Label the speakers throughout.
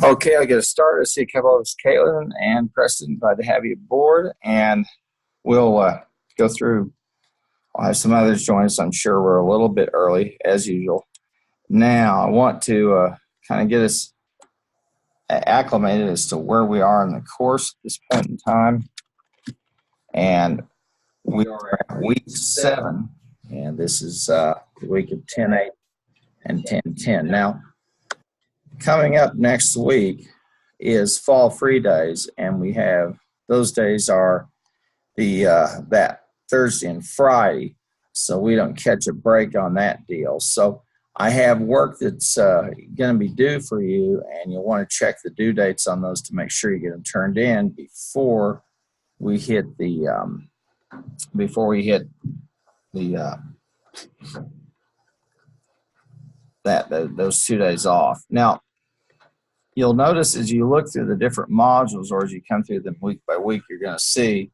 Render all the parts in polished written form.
Speaker 1: Okay, I'll get us started. I see a couple of us, Caitlin and Preston. Glad to have you aboard, and we'll go through. I'll have some others join us. I'm sure we're a little bit early, as usual. Now, I want to kind of get us acclimated as to where we are in the course at this point in time. And we are at week 7, and this is the week of 10-8 and 10-10. Now, coming up next week is fall free days, and we have those days are the that Thursday and Friday, so we don't catch a break on that deal. So I have work that's going to be due for you, and you'll want to check the due dates on those to make sure you get them turned in before we hit the those 2 days off. Now, you'll notice as you look through the different modules, or as you come through them week by week, you're going to see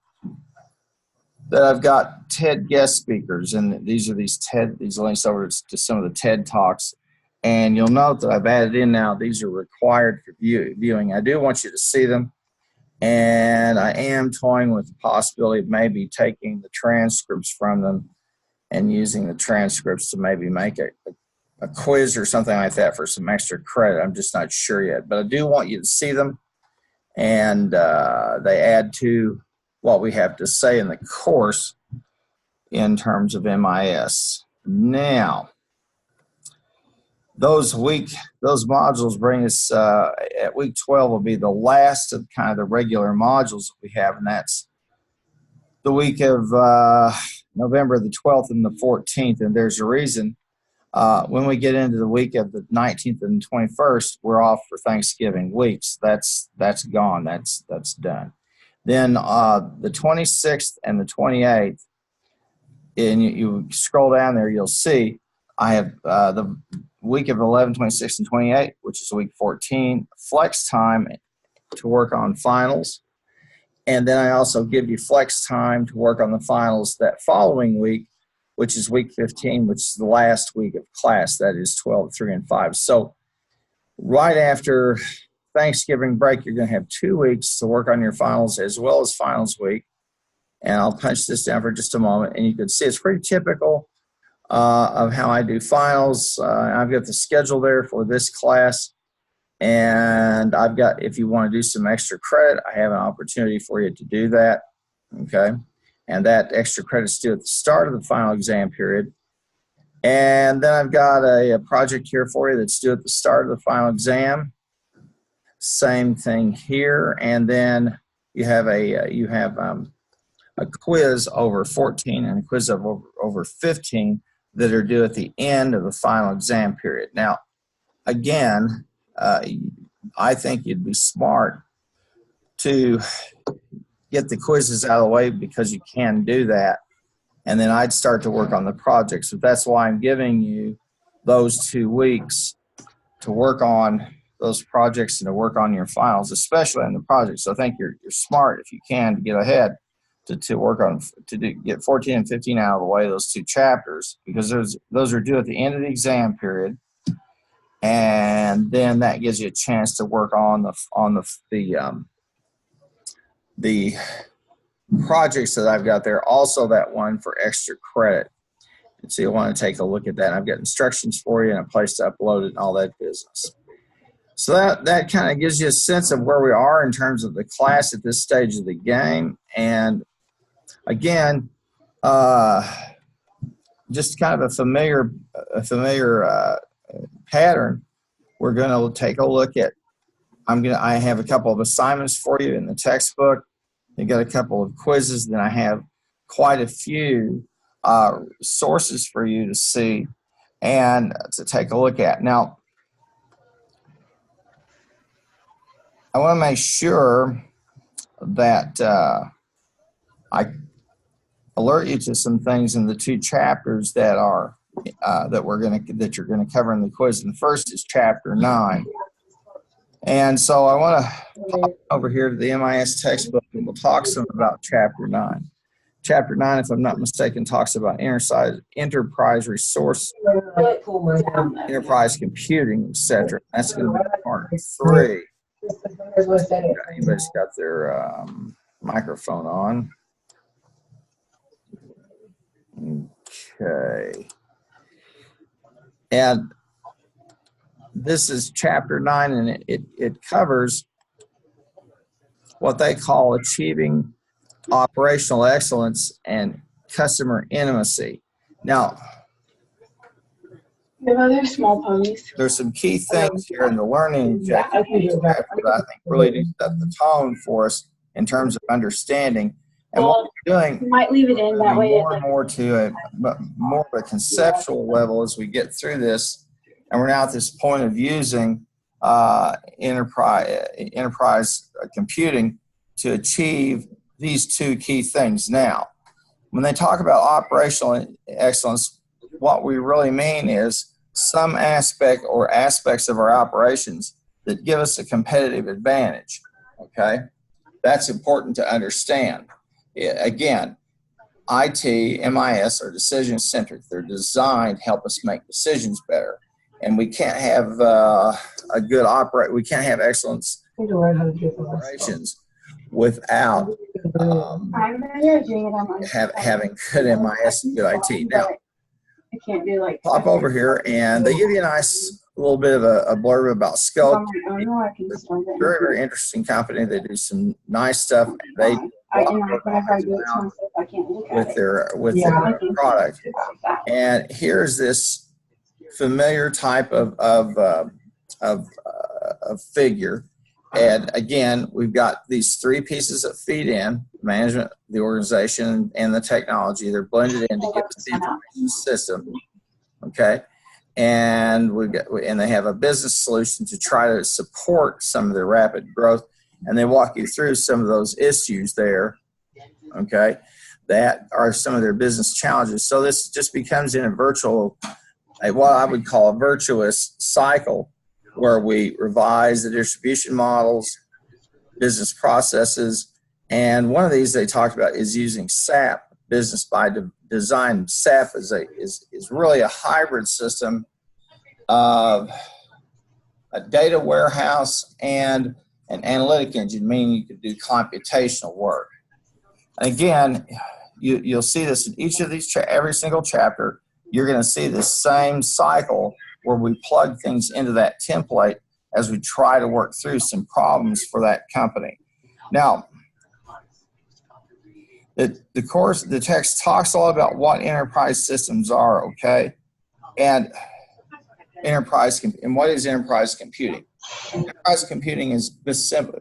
Speaker 1: that I've got TED guest speakers, and these links over to some of the TED Talks. And you'll note that I've added in now, these are required for viewing. I do want you to see them, and I am toying with the possibility of maybe taking the transcripts from them and using the transcripts to maybe make a quiz or something like that for some extra credit. I'm just not sure yet, but I do want you to see them, and they add to what we have to say in the course in terms of MIS. Now, those modules bring us at week 12 will be the last of kind of the regular modules that we have, and that's the week of November the 12th and the 14th, and there's a reason. When we get into the week of the 19th and 21st, we're off for Thanksgiving weeks. That's gone. That's done. Then the 26th and the 28th, and you scroll down there, you'll see I have the week of 11, 26, and 28, which is week 14, flex time to work on finals. And then I also give you flex time to work on the finals that following week, which is week 15, which is the last week of class. That is 12, 3, and 5. So right after Thanksgiving break, you're going to have 2 weeks to work on your finals as well as finals week. And I'll punch this down for just a moment. And you can see it's pretty typical of how I do finals. I've got the schedule there for this class. And I've got, if you want to do some extra credit, I have an opportunity for you to do that. Okay. And that extra credit's due at the start of the final exam period. And then I've got a project here for you that's due at the start of the final exam. Same thing here. And then you have a quiz over 14 and a quiz of over 15 that are due at the end of the final exam period. Now, again, I think you'd be smart to get the quizzes out of the way because you can do that. And then I'd start to work on the projects. So that's why I'm giving you those 2 weeks to work on those projects and to work on your files, especially on the projects. So I think you're smart if you can to get ahead to work on, get 14 and 15 out of the way, those 2 chapters, because those are due at the end of the exam period. And then that gives you a chance to work on the projects that I've got there, also that one for extra credit. And so you'll want to take a look at that. I've got instructions for you and a place to upload it and all that business. So that kind of gives you a sense of where we are in terms of the class at this stage of the game. And again, just kind of a familiar pattern. We're going to take a look at. I have a couple of assignments for you in the textbook. I got a couple of quizzes. Then I have quite a few sources for you to see and to take a look at. Now, I want to make sure that I alert you to some things in the 2 chapters that are that you're going to cover in the quiz. And the first is chapter 9. And so I want to pop over here to the MIS textbook, and we'll talk some about chapter 9. Chapter 9, if I'm not mistaken, talks about enterprise resource, enterprise computing, etc. That's going to be part 3. Anybody's got their microphone on. Okay. And this is chapter 9, and it covers what they call achieving operational excellence and customer intimacy. Now,
Speaker 2: There's small ponies.
Speaker 1: there's some key things here in the learning objective that I think really do set the tone for us in terms of understanding. And what we're doing,
Speaker 2: You might leave it in that way.
Speaker 1: more and more to more of a conceptual level as we get through this. And we're now at this point of using enterprise computing to achieve these two key things. Now, when they talk about operational excellence, what we really mean is some aspect or aspects of our operations that give us a competitive advantage. Okay, that's important to understand. Again, IT, MIS are decision-centric. They're designed to help us make decisions better. And we can't have we can't have excellence operations without having good MIS and good IT. Now,
Speaker 2: I can't do like
Speaker 1: pop over here, and they give you a nice little bit of a blurb about Scope. Very, very interesting company. They do some nice stuff. They with their product. And here's this familiar type of figure. And again, we've got these three pieces that feed in: management, the organization, and the technology. They're blended in to give us the information system. Okay, and they have a business solution to try to support some of their rapid growth. And they walk you through some of those issues there. Okay, that are some of their business challenges. So this just becomes in a virtual, what I would call a virtuous cycle, where we revise the distribution models, business processes, and one of these they talked about is using SAP, Business by Design. SAP is really a hybrid system of a data warehouse and an analytic engine, meaning you could do computational work. And again, you'll see this in each of these, every single chapter. You're going to see the same cycle where we plug things into that template as we try to work through some problems for that company. Now, the text talks a lot about what enterprise systems are, okay? And what is enterprise computing? Enterprise computing is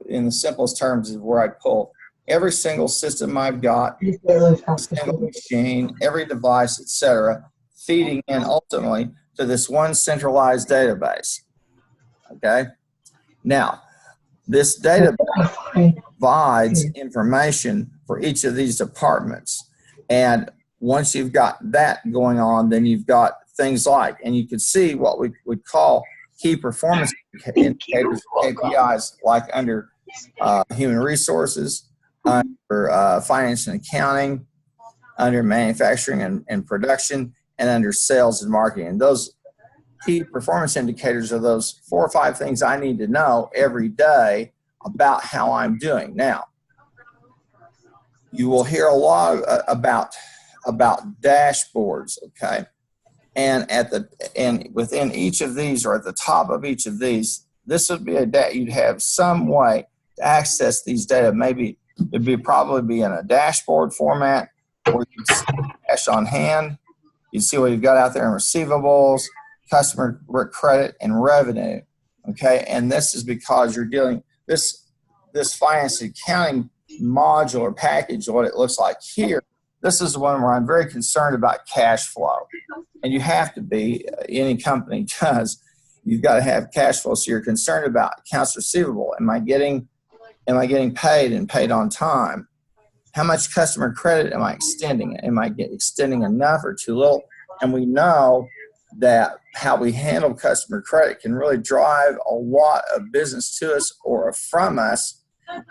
Speaker 1: in the simplest terms is where I pull every single system I've got, every single machine, every device, etc., feeding in ultimately to this one centralized database. Okay? Now, this database provides information for each of these departments. And once you've got that going on, then you've got things like, and you can see what we would call key performance indicators, KPIs, like under human resources, under finance and accounting, under manufacturing and production, and under sales and marketing. And those key performance indicators are those 4 or 5 things I need to know every day about how I'm doing. Now, you will hear a lot about dashboards, okay? And within each of these, or at the top of each of these, this would be you'd have some way to access these data. Maybe it'd probably be in a dashboard format, or you'd see cash on hand. You see what you've got out there in receivables, customer credit, and revenue. Okay, and this is because you're dealing this finance and accounting module or package. What it looks like here. This is the one where I'm very concerned about cash flow, and you have to be. Any company does. You've got to have cash flow, so you're concerned about accounts receivable. Am I getting paid and paid on time? How much customer credit am I extending? Am I extending enough or too little? And we know that how we handle customer credit can really drive a lot of business to us or from us,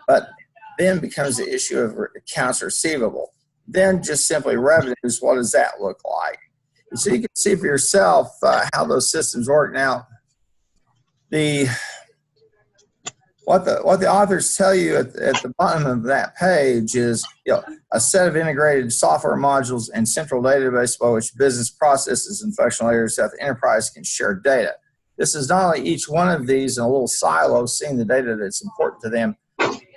Speaker 1: but then becomes the issue of accounts receivable. Then just simply revenues, what does that look like? And so you can see for yourself how those systems work. Now, the what the authors tell you at the bottom of that page is, a set of integrated software modules and central database by which business processes and functional areas of the enterprise can share data. This is not only each one of these in a little silo, seeing the data that's important to them,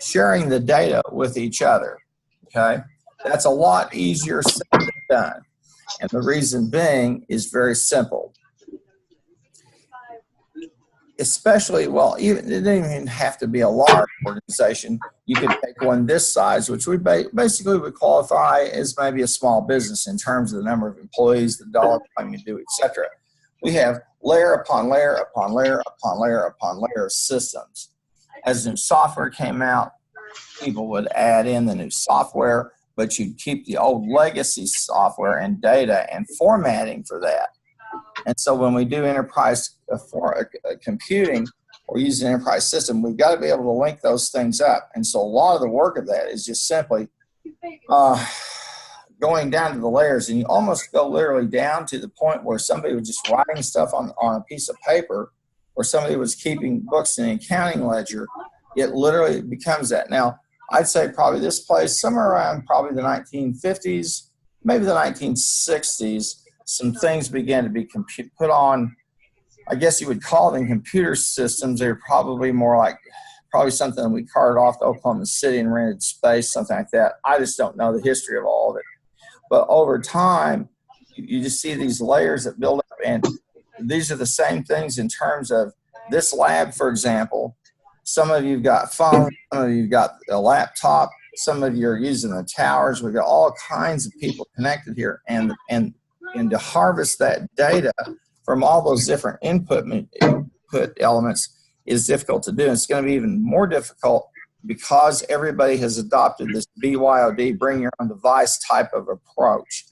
Speaker 1: sharing the data with each other. Okay, that's a lot easier said than done, and the reason being is very simple. Especially, well, even, it didn't even have to be a large organization. You could take one this size, which we basically would qualify as maybe a small business in terms of the number of employees, the dollar volume you do, etc. We have layer upon layer upon layer upon layer upon layer of systems. As new software came out, people would add in the new software, but you'd keep the old legacy software and data and formatting for that. And so when we do enterprise computing or use an enterprise system, we've got to be able to link those things up. And so a lot of the work of that is just simply going down to the layers, and you almost go literally down to the point where somebody was just writing stuff on a piece of paper, or somebody was keeping books in an accounting ledger. It literally becomes that. Now, I'd say probably this place, somewhere around probably the 1950s, maybe the 1960s, some things began to be put on, I guess you would call them computer systems. They're probably more like probably something we carted off to Oklahoma City and rented space, something like that. I just don't know the history of all of it. But over time, you just see these layers that build up, and these are the same things in terms of this lab, for example. Some of you've got phones, some of you've got a laptop, some of you are using the towers. We've got all kinds of people connected here, and to harvest that data from all those different input elements is difficult to do. And it's going to be even more difficult because everybody has adopted this BYOD, bring your own device type of approach.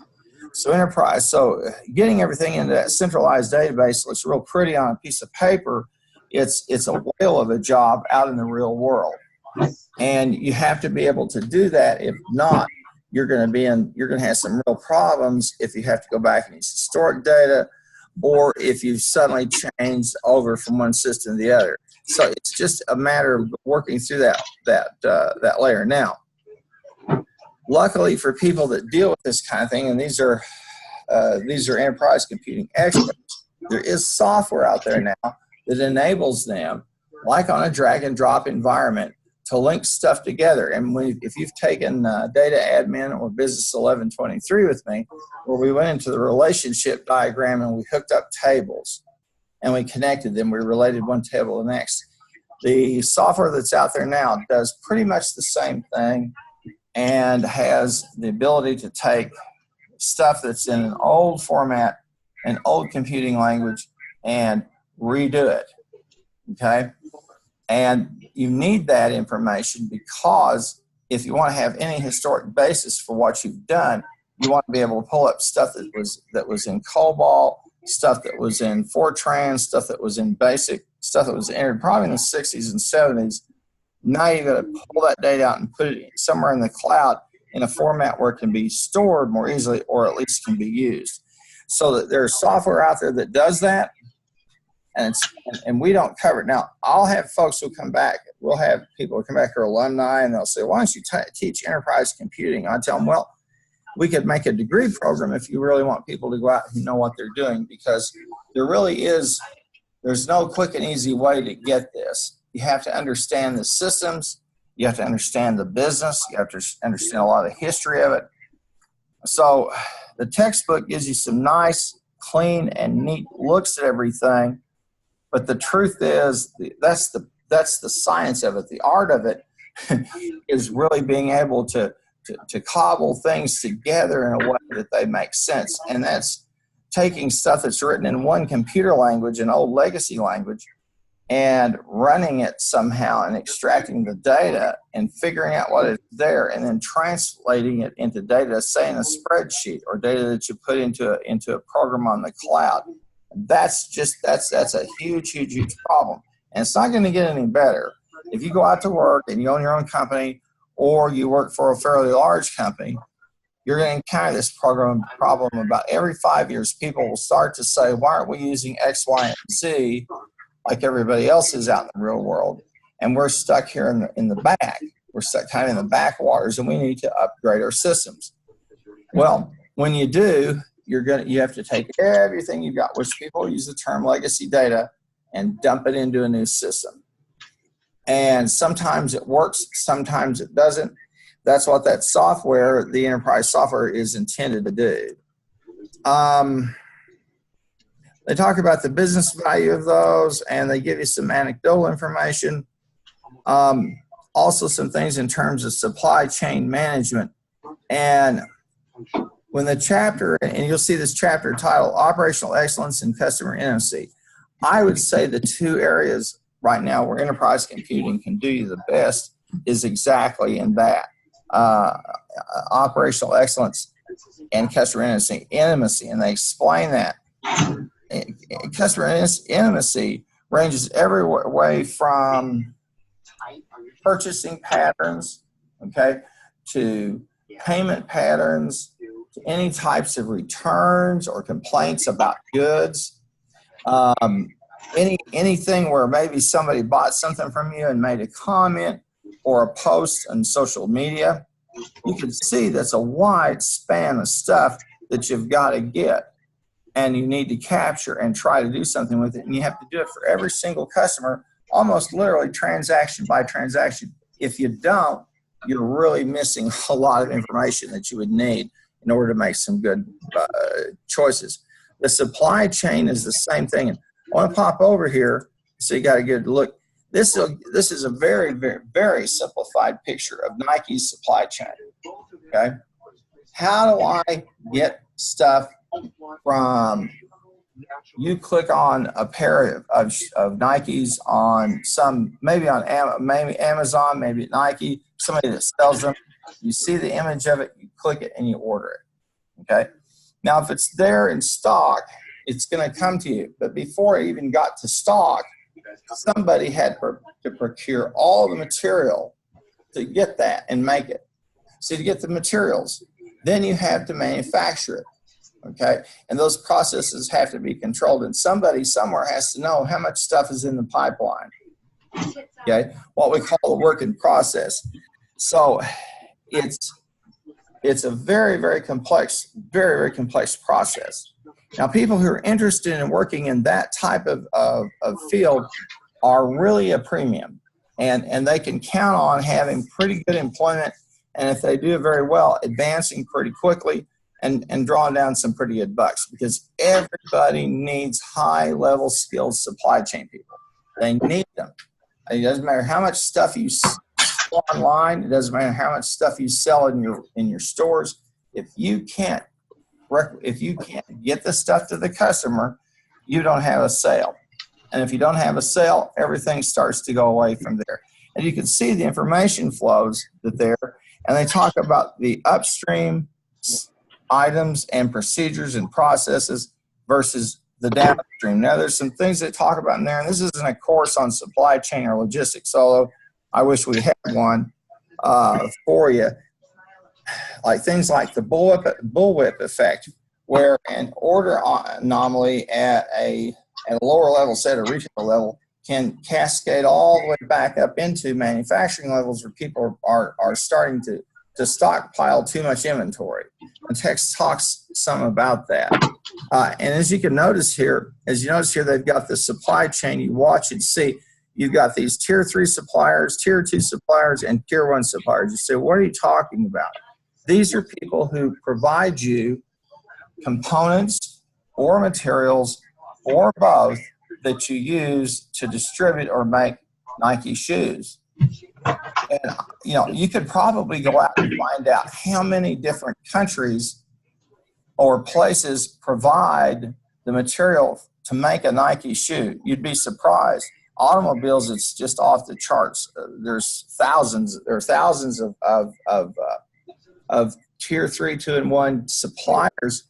Speaker 1: So getting everything into that centralized database looks real pretty on a piece of paper. It's a whale of a job out in the real world. And you have to be able to do that. If not, you're going to have some real problems if you have to go back and use historic data, or if you've suddenly changed over from one system to the other. So it's just a matter of working through that layer. Now, luckily for people that deal with this kind of thing, and these are enterprise computing experts, there is software out there now that enables them, like on a drag and drop environment, to link stuff together. And if you've taken data admin or business 1123 with me, where we went into the relationship diagram and we hooked up tables and we connected them, we related one table to the next. The software that's out there now does pretty much the same thing and has the ability to take stuff that's in an old format, an old computing language, and redo it, okay? And you need that information because if you want to have any historic basis for what you've done, you want to be able to pull up stuff that was in COBOL, stuff that was in Fortran, stuff that was in BASIC, stuff that was entered probably in the 60s and 70s. Now you've got to pull that data out and put it somewhere in the cloud in a format where it can be stored more easily, or at least can be used. So that there's software out there that does that, and we don't cover it. Now, I'll have folks who come back. We'll have people who come back who are alumni, and they'll say, why don't you teach enterprise computing? I tell them, well, we could make a degree program if you really want people to go out and know what they're doing, because there's no quick and easy way to get this. You have to understand the systems. You have to understand the business. You have to understand a lot of the history of it. So the textbook gives you some nice, clean, and neat looks at everything. But the truth is, that's the science of it. The art of it is really being able to cobble things together in a way that they make sense. And that's taking stuff that's written in one computer language, an old legacy language, and running it somehow and extracting the data and figuring out what is there, and then translating it into data, say in a spreadsheet, or data that you put into a program on the cloud. That's a huge problem. And it's not going to get any better. If you go out to work and you own your own company, or you work for a fairly large company, you're going to encounter this problem about every 5 years. People will start to say, why aren't we using X, Y, and Z like everybody else is out in the real world? and we're stuck here in the back. We're stuck kind of in the backwaters, and we need to upgrade our systems. Well, when you do, you have to take everything you've got, which people use the term legacy data, and dump it into a new system. And sometimes it works, sometimes it doesn't. That's what that software, the enterprise software, is intended to do. They talk about the business value of those, and they give you some anecdotal information. Also some things in terms of supply chain management. And when the chapter, and you'll see this chapter titled Operational Excellence and Customer Intimacy, I would say the two areas right now where enterprise computing can do you the best is exactly in that. Operational excellence and customer intimacy, and they explain that. Customer intimacy ranges every way from purchasing patterns, okay, to payment patterns, to any types of returns or complaints about goods. Anything where maybe somebody bought something from you and made a comment or a post on social media, you can see that's a wide span of stuff that you've got to get, and you need to capture and try to do something with it. And you have to do it for every single customer, almost literally transaction by transaction. If you don't, you're really missing a lot of information that you would need in order to make some good choices. The supply chain is the same thing. I want to pop over here so you got a good look. This is a very, very, very simplified picture of Nike's supply chain. Okay, how do I get stuff from? You click on a pair of Nikes on maybe Amazon, maybe Nike, somebody that sells them. You see the image of it, you click it, and you order it. Okay. Now, if it's there in stock, it's going to come to you. But before it even got to stock, somebody had to procure all the material to get that and make it. So to get the materials, then you have to manufacture it. Okay, and those processes have to be controlled, and somebody somewhere has to know how much stuff is in the pipeline. Okay, what we call the work in process. So it's a very, very complex, very, very complex process. Now, people who are interested in working in that type of field are really a premium, and they can count on having pretty good employment, and if they do very well, advancing pretty quickly and drawing down some pretty good bucks, because everybody needs high-level skilled supply chain people. They need them. It doesn't matter how much stuff you sell online. It doesn't matter how much stuff you sell in your stores. If you can't get the stuff to the customer, you don't have a sale. And if you don't have a sale, everything starts to go away from there. And you can see the information flows that there, and they talk about the upstream items and procedures and processes versus the downstream. Now, there's some things they talk about in there, and this isn't a course on supply chain or logistics, although I wish we had one for you. Like things like the bullwhip effect, where an order anomaly at a lower level, say at a retail level, can cascade all the way back up into manufacturing levels where people are starting to stockpile too much inventory. And text talks some about that. And as you notice here, they've got the supply chain. You watch and see, you've got these tier 3 suppliers, tier 2 suppliers, and tier 1 suppliers. You say, what are you talking about? These are people who provide you components or materials or both that you use to distribute or make Nike shoes. And you could probably go out and find out how many different countries or places provide the material to make a Nike shoe. You'd be surprised. Automobiles, it's just off the charts. There's thousands of tier 3, 2, and 1 suppliers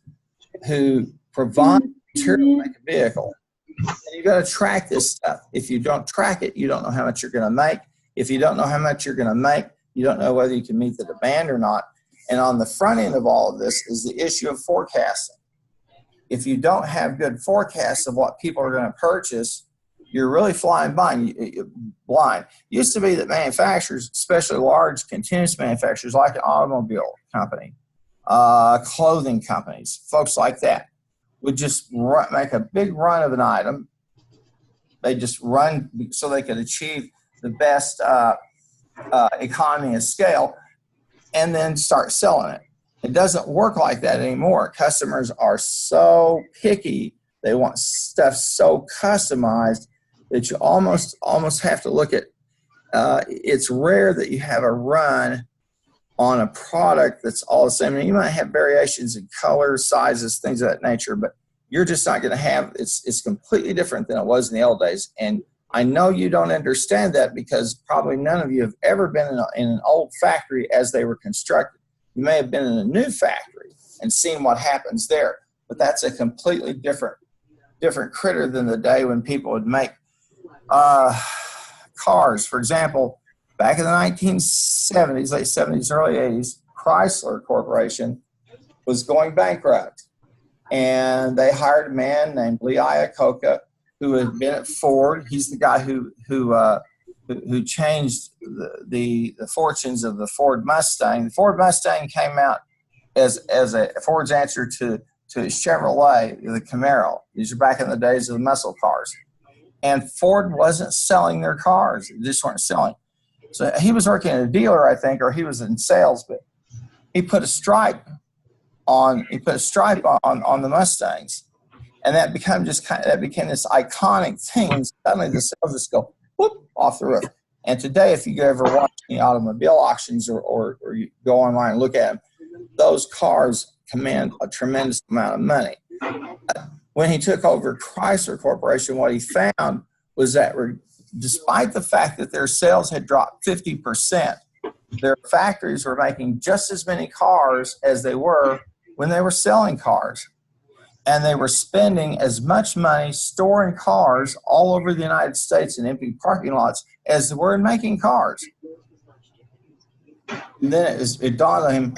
Speaker 1: who provide material to make a vehicle. And you got to track this stuff. If you don't track it, you don't know how much you're going to make. If you don't know how much you're going to make, you don't know whether you can meet the demand or not. And on the front end of all of this is the issue of forecasting. If you don't have good forecasts of what people are going to purchase, you're really flying blind. Used to be that manufacturers, especially large continuous manufacturers like an automobile company, clothing companies, folks like that, would just make a big run of an item. They just run so they could achieve the best economy of scale and then start selling it. It doesn't work like that anymore. Customers are so picky. They want stuff so customized that you almost have to look at, it's rare that you have a run on a product that's all the same. I mean, you might have variations in colors, sizes, things of that nature, but you're just not going to have, it's completely different than it was in the old days. And I know you don't understand that because probably none of you have ever been in an old factory as they were constructed. You may have been in a new factory and seen what happens there, but that's a completely different critter than the day when people would make cars. For example, back in the 1970s, late 70s, early 80s, Chrysler Corporation was going bankrupt. And they hired a man named Lee Iacocca, who had been at Ford. He's the guy who changed the fortunes of the Ford Mustang. The Ford Mustang came out as a Ford's answer to Chevrolet, the Camaro. These are back in the days of the muscle cars. And Ford wasn't selling their cars. They just weren't selling. So he was working at a dealer, I think, or he was in sales, but he put a stripe on the Mustangs. And that became this iconic thing. And suddenly the sales just go whoop off the roof. And today, if you ever watch any automobile auctions or you go online and look at them, those cars command a tremendous amount of money. When he took over Chrysler Corporation, what he found was that despite the fact that their sales had dropped 50%, their factories were making just as many cars as they were when they were selling cars. And they were spending as much money storing cars all over the United States in empty parking lots as they were in making cars. And then it dawned on him,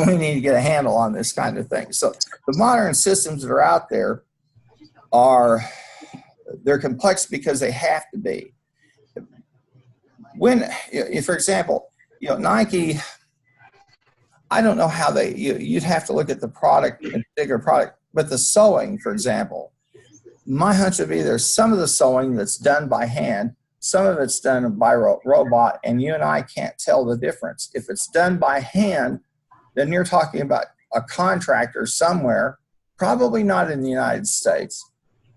Speaker 1: we need to get a handle on this kind of thing. So the modern systems that are out there they're complex because they have to be. When, for example, Nike, I don't know how you'd have to look at the product, a bigger product, but the sewing, for example, my hunch would be there's some of the sewing that's done by hand, some of it's done by robot, and you and I can't tell the difference. If it's done by hand, then you're talking about a contractor somewhere, probably not in the United States,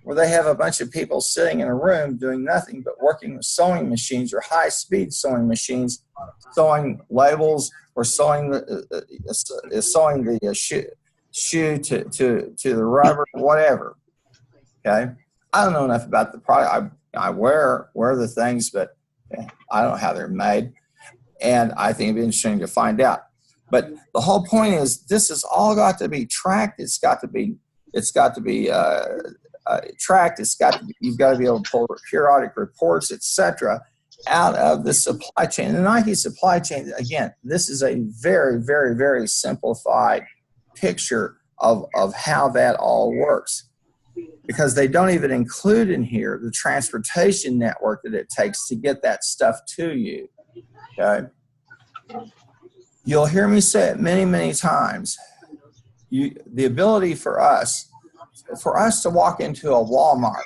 Speaker 1: where they have a bunch of people sitting in a room doing nothing but working with sewing machines or high-speed sewing machines, sewing labels or sewing the shoe to the rubber, whatever. Okay, I don't know enough about the product. I wear the things, but I don't know how they're made, and I think it'd be interesting to find out. But the whole point is, this has all got to be tracked. It's got to be tracked. You've got to be able to pull periodic reports, etc., out of the supply chain. The Nike supply chain, again, this is a very, very, very simplified picture of how that all works, because they don't even include in here the transportation network that it takes to get that stuff to you. Okay, you'll hear me say it many, many times. The ability for us to walk into a Walmart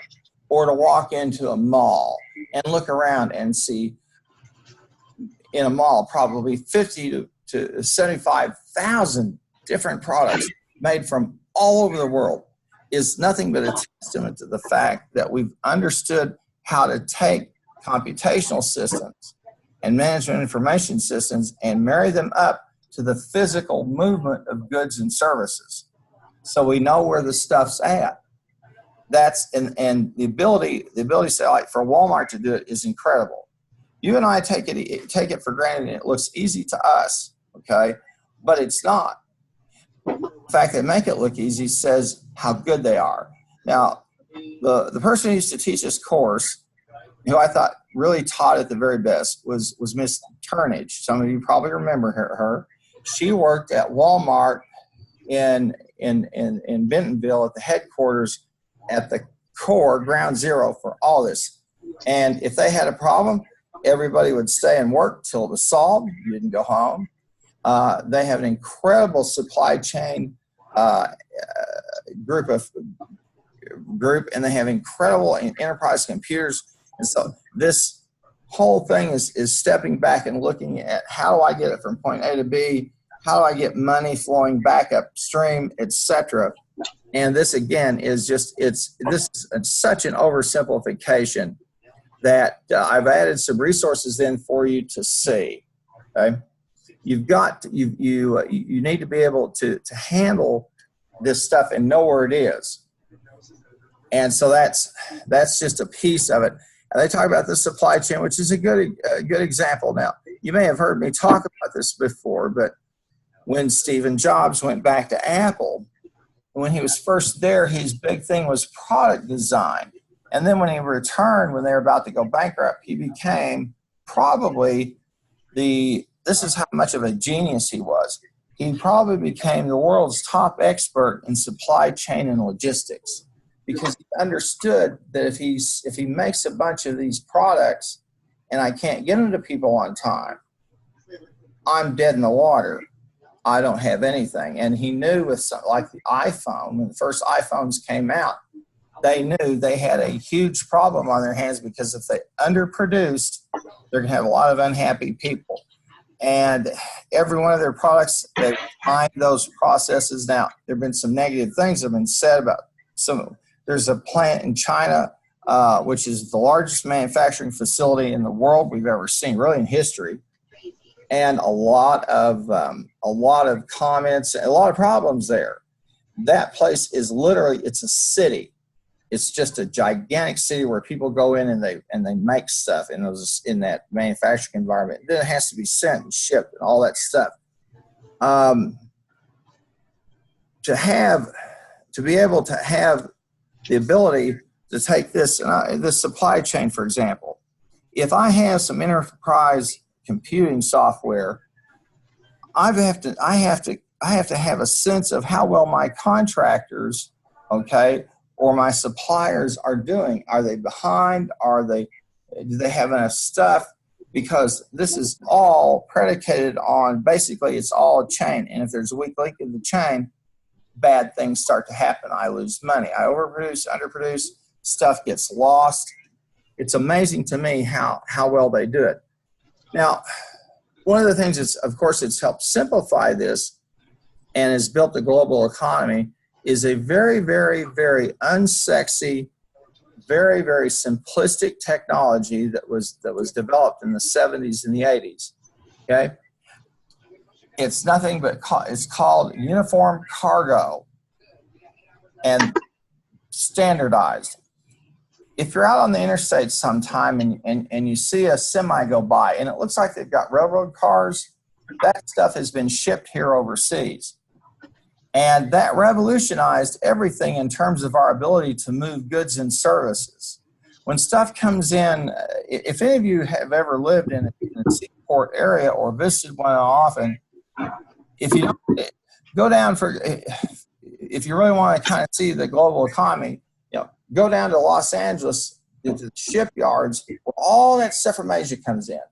Speaker 1: or to walk into a mall and look around and see in a mall probably 50 to 75,000 different products made from all over the world is nothing but a testament to the fact that we've understood how to take computational systems and management information systems and marry them up to the physical movement of goods and services. So we know where the stuff's at. That's and the ability to say, like, for Walmart to do it is incredible. You and I take it for granted, and it looks easy to us, okay? But it's not. The fact they make it look easy says how good they are. Now, the person who used to teach this course, who I thought really taught it the very best, was Miss Turnage. Some of you probably remember her. She worked at Walmart in Bentonville at the headquarters, at the core, ground zero for all this. And if they had a problem, everybody would stay and work till it was solved. You didn't go home. They have an incredible supply chain group, and they have incredible enterprise computers. And so this whole thing is stepping back and looking at how do I get it from point A to B? How do I get money flowing back upstream, etc. And this again is just this is such an oversimplification that I've added some resources in for you to see. Okay, you need to be able to handle this stuff and know where it is. And so that's just a piece of it. And they talk about the supply chain, which is a good example. Now, you may have heard me talk about this before, but when Steve Jobs went back to Apple, when he was first there, his big thing was product design. And then when he returned, when they were about to go bankrupt, he became probably this is how much of a genius he was. He probably became the world's top expert in supply chain and logistics, because he understood that if he makes a bunch of these products and I can't get them to people on time, I'm dead in the water. I don't have anything. And he knew with like the iPhone, when the first iPhones came out, they knew they had a huge problem on their hands, because if they underproduced, they're going to have a lot of unhappy people. And every one of their products, they find those processes. Now, there have been some negative things that have been said about some. There's a plant in China, which is the largest manufacturing facility in the world we've ever seen, really in history. And a lot of comments, a lot of problems there. That place is literally, it's a city. It's just a gigantic city where people go in and they make stuff in that manufacturing environment. Then it has to be sent and shipped and all that stuff. To be able to have the ability to take this supply chain, for example, if I have some enterprise computing software, I have to have a sense of how well my contractors, okay, or my suppliers are doing. Are they behind? Do they have enough stuff? Because this is all predicated on, basically it's all a chain. And if there's a weak link in the chain, bad things start to happen. I lose money. I overproduce, underproduce, stuff gets lost. It's amazing to me how well they do it. Now, one of the things is, of course, it's helped simplify this and has built the global economy, is a very, very, very unsexy, very, very simplistic technology that was developed in the 70s and the 80s. Okay, it's nothing but it's called uniform cargo and standardized. If you're out on the interstate sometime and you see a semi go by and it looks like they've got railroad cars, that stuff has been shipped here overseas. And that revolutionized everything in terms of our ability to move goods and services. When stuff comes in, if any of you have ever lived in a seaport area or visited one often, if you go down if you really want to kind of see the global economy, go down to Los Angeles, to the shipyards, where all that stuff from Asia comes in.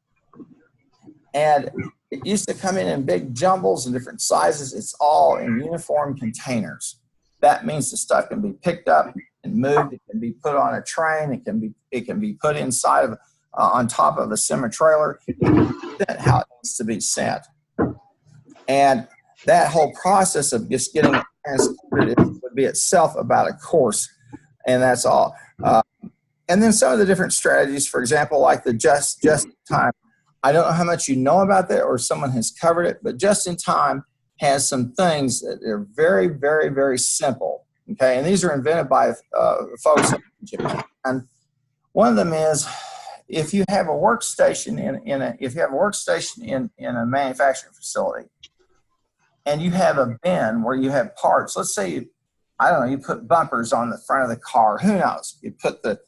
Speaker 1: And it used to come in big jumbles and different sizes. It's all in uniform containers. That means the stuff can be picked up and moved. It can be put on a train. It can be put inside of on top of a semi-trailer. That's how it needs to be sent. And that whole process of just getting it transported would be itself about a course, and that's all. And then some of the different strategies, for example, like the just in time. I don't know how much you know about that or someone has covered it, but just in time has some things that are very, very, very simple. Okay, and these are invented by folks in Japan. And one of them is, if you have a workstation in a manufacturing facility, and you have a bin where you have parts. Let's say you put bumpers on the front of the car. Who knows? You put a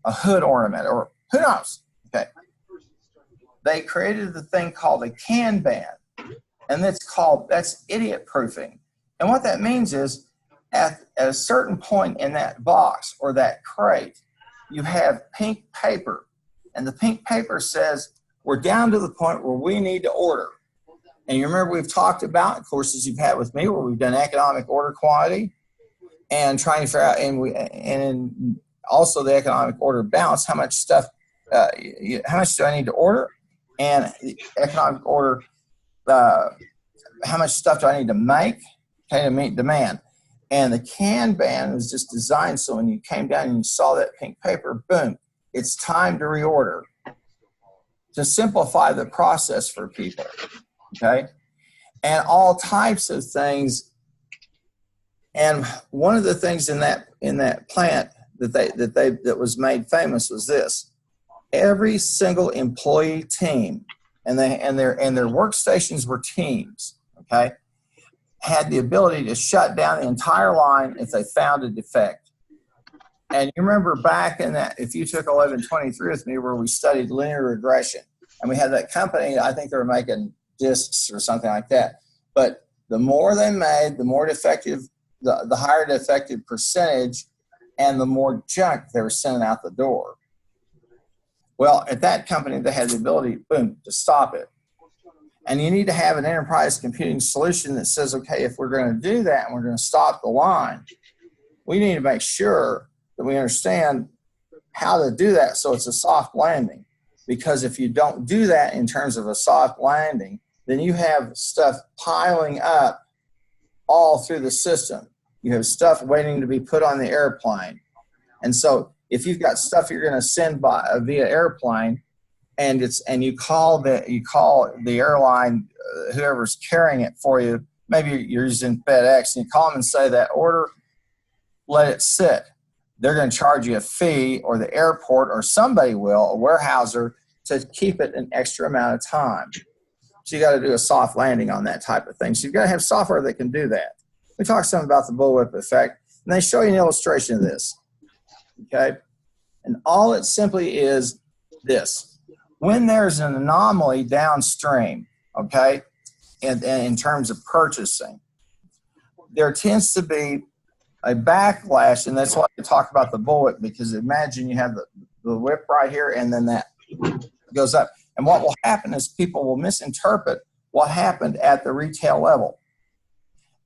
Speaker 1: hood ornament, or who knows? Okay. They created the thing called a Kanban, and that's idiot proofing. And what that means is, at a certain point in that box or that crate, you have pink paper, and the pink paper says, we're down to the point where we need to order. And you remember we've talked about courses you've had with me where we've done economic order quantity and trying to figure out, and also the economic order balance, how much stuff, how much do I need to order, and the economic order, how much stuff do I need to make, okay, to meet demand. And the Kanban was just designed so when you came down and you saw that pink paper, boom, it's time to reorder, to simplify the process for people, okay? And all types of things. And one of the things in that plant that was made famous was this: every single employee team, and their workstations were teams, okay, had the ability to shut down the entire line if they found a defect. And you remember back in that, if you took 1123 with me, where we studied linear regression, and we had that company, I think they were making discs or something like that. But the more they made, the more defective, the higher defective percentage, and the more junk they were sending out the door. Well, at that company, they had the ability, boom, to stop it. And you need to have an enterprise computing solution that says, okay, if we're going to do that and we're going to stop the line, we need to make sure that we understand how to do that so it's a soft landing. Because if you don't do that in terms of a soft landing, then you have stuff piling up all through the system. You have stuff waiting to be put on the airplane. And so if you've got stuff you're going to send via airplane, and you call the airline, whoever's carrying it for you, maybe you're using FedEx, and you call them and say that order, let it sit. They're going to charge you a fee, or the airport or somebody will, a warehouser, to keep it an extra amount of time. So you got to do a soft landing on that type of thing. So you've got to have software that can do that. We talked some about the bullwhip effect, and they show you an illustration of this. Okay? And all it simply is this. When there's an anomaly downstream, okay, in terms of purchasing, there tends to be a backlash, and that's why we talk about the bullwhip, because imagine you have the whip right here, and then that goes up. And what will happen is people will misinterpret what happened at the retail level.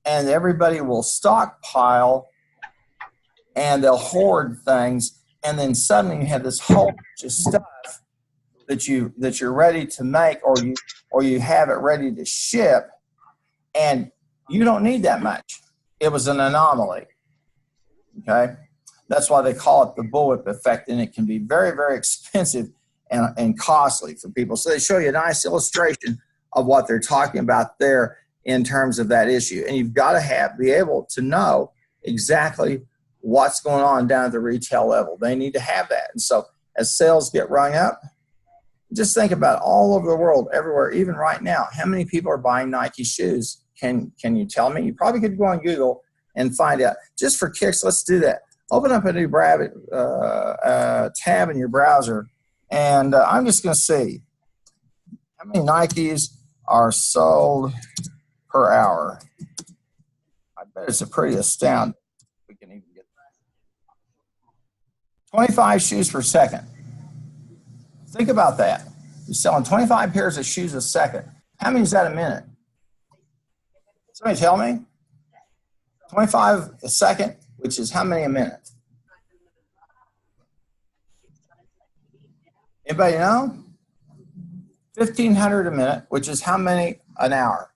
Speaker 1: And everybody will stockpile, and they'll hoard things, and then suddenly you have this whole bunch of stuff that you're ready to make, or you have it ready to ship, and you don't need that much. It was an anomaly. Okay? That's why they call it the bullwhip effect, and it can be very, very expensive and costly for people. So they show you a nice illustration of what they're talking about there in terms of that issue. And you've got to be able to know exactly what's going on down at the retail level. They need to have that. And so as sales get rung up, just think about all over the world, everywhere, even right now, how many people are buying Nike shoes? Can you tell me? You probably could go on Google and find out. Just for kicks, let's do that. Open up a new tab in your browser, and I'm just going to see how many Nikes are sold per hour. I bet it's a pretty astounding. We can even get that. 25 shoes per second. Think about that. You're selling 25 pairs of shoes a second. How many is that a minute? Somebody tell me. 25 a second, which is how many a minute? Anybody know? 1,500 a minute, which is how many an hour?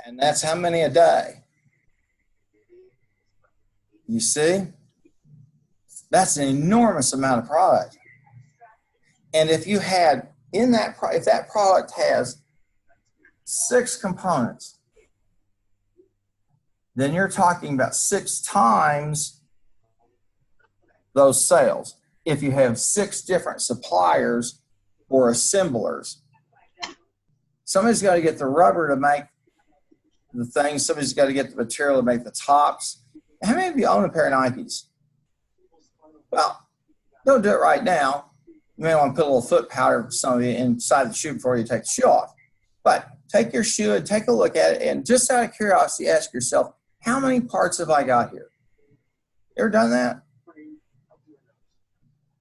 Speaker 1: And that's how many a day? You see? That's an enormous amount of product. And if you had if that product has 6 components, then you're talking about 6 times those sales. If you have 6 different suppliers or assemblers, somebody's got to get the rubber to make the thing. Somebody's got to get the material to make the tops. How many of you own a pair of Nikes? Well, don't do it right now. You may want to put a little foot powder for some of you inside the shoe before you take the shoe off. But take your shoe and take a look at it, and just out of curiosity, ask yourself, how many parts have I got here? You ever done that?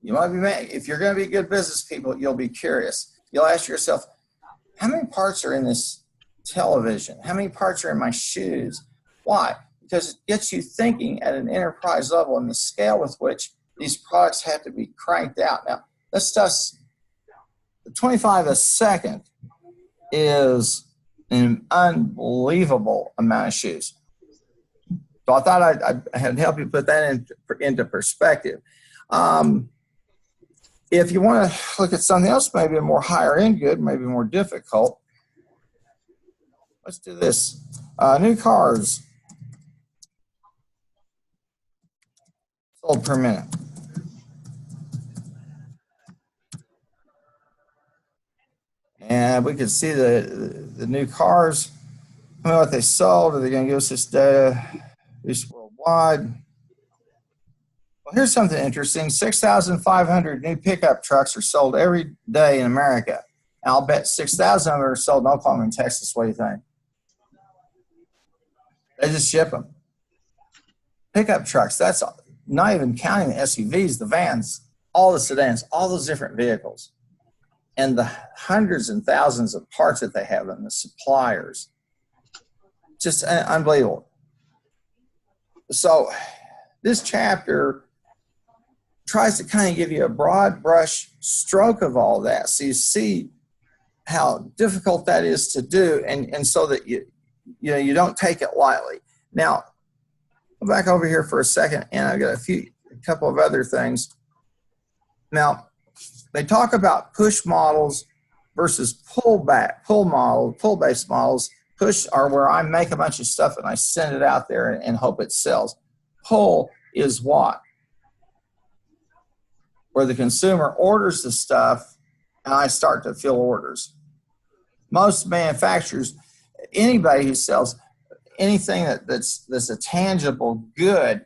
Speaker 1: You might be mad. If you're going to be good business people, you'll be curious. You'll ask yourself, how many parts are in this television? How many parts are in my shoes? Why? Because it gets you thinking at an enterprise level and the scale with which these products have to be cranked out. Now, this stuff's 25 a second is an unbelievable amount of shoes. So I thought I'd help you put that into perspective. If you want to look at something else, maybe a more higher end good, maybe more difficult, let's do this. New cars sold per minute. And we can see the new cars. I don't know what they sold. Are they going to give us this data? This worldwide. Well, here's something interesting. 6,500 new pickup trucks are sold every day in America. And I'll bet 6,000 of them are sold in Oklahoma and Texas. What do you think? They just ship them. Pickup trucks, that's not even counting the SUVs, the vans, all the sedans, all those different vehicles. And the hundreds and thousands of parts that they have and the suppliers. Just unbelievable. So this chapter tries to kind of give you a broad brush stroke of all that, so you see how difficult that is to do, and so that you don't take it lightly. Now, go back over here for a second, and I've got a couple of other things. Now, they talk about push models versus pull-based models. Push are where I make a bunch of stuff and I send it out there and hope it sells. Pull is what? Where the consumer orders the stuff and I start to fill orders. Most manufacturers, anybody who sells anything that's a tangible good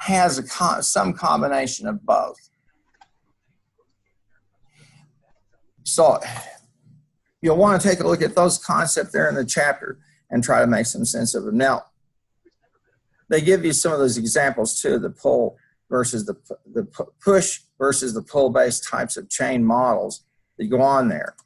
Speaker 1: has some combination of both. So you'll want to take a look at those concepts there in the chapter and try to make some sense of them. Now, they give you some of those examples too, the pull versus the push versus the pull-based types of chain models that go on there.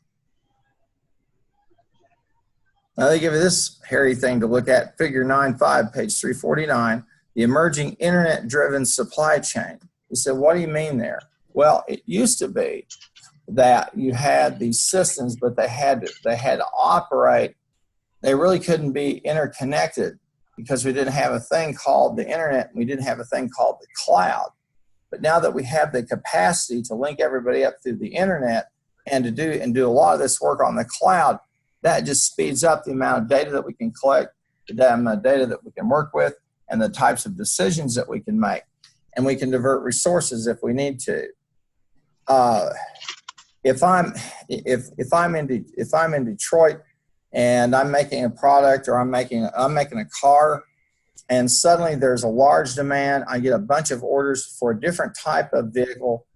Speaker 1: Now they give you this hairy thing to look at, figure 9.5, page 349, the emerging internet-driven supply chain. You said, what do you mean there? Well, it used to be that you had these systems, but they had to operate. They really couldn't be interconnected because we didn't have a thing called the internet, and we didn't have a thing called the cloud. But now that we have the capacity to link everybody up through the internet and to do a lot of this work on the cloud, that just speeds up the amount of data that we can collect, the amount of data that we can work with, and the types of decisions that we can make. And we can divert resources if we need to. If I'm in Detroit and I'm making a product, or I'm making a car, and suddenly there's a large demand, I get a bunch of orders for a different type of vehicle.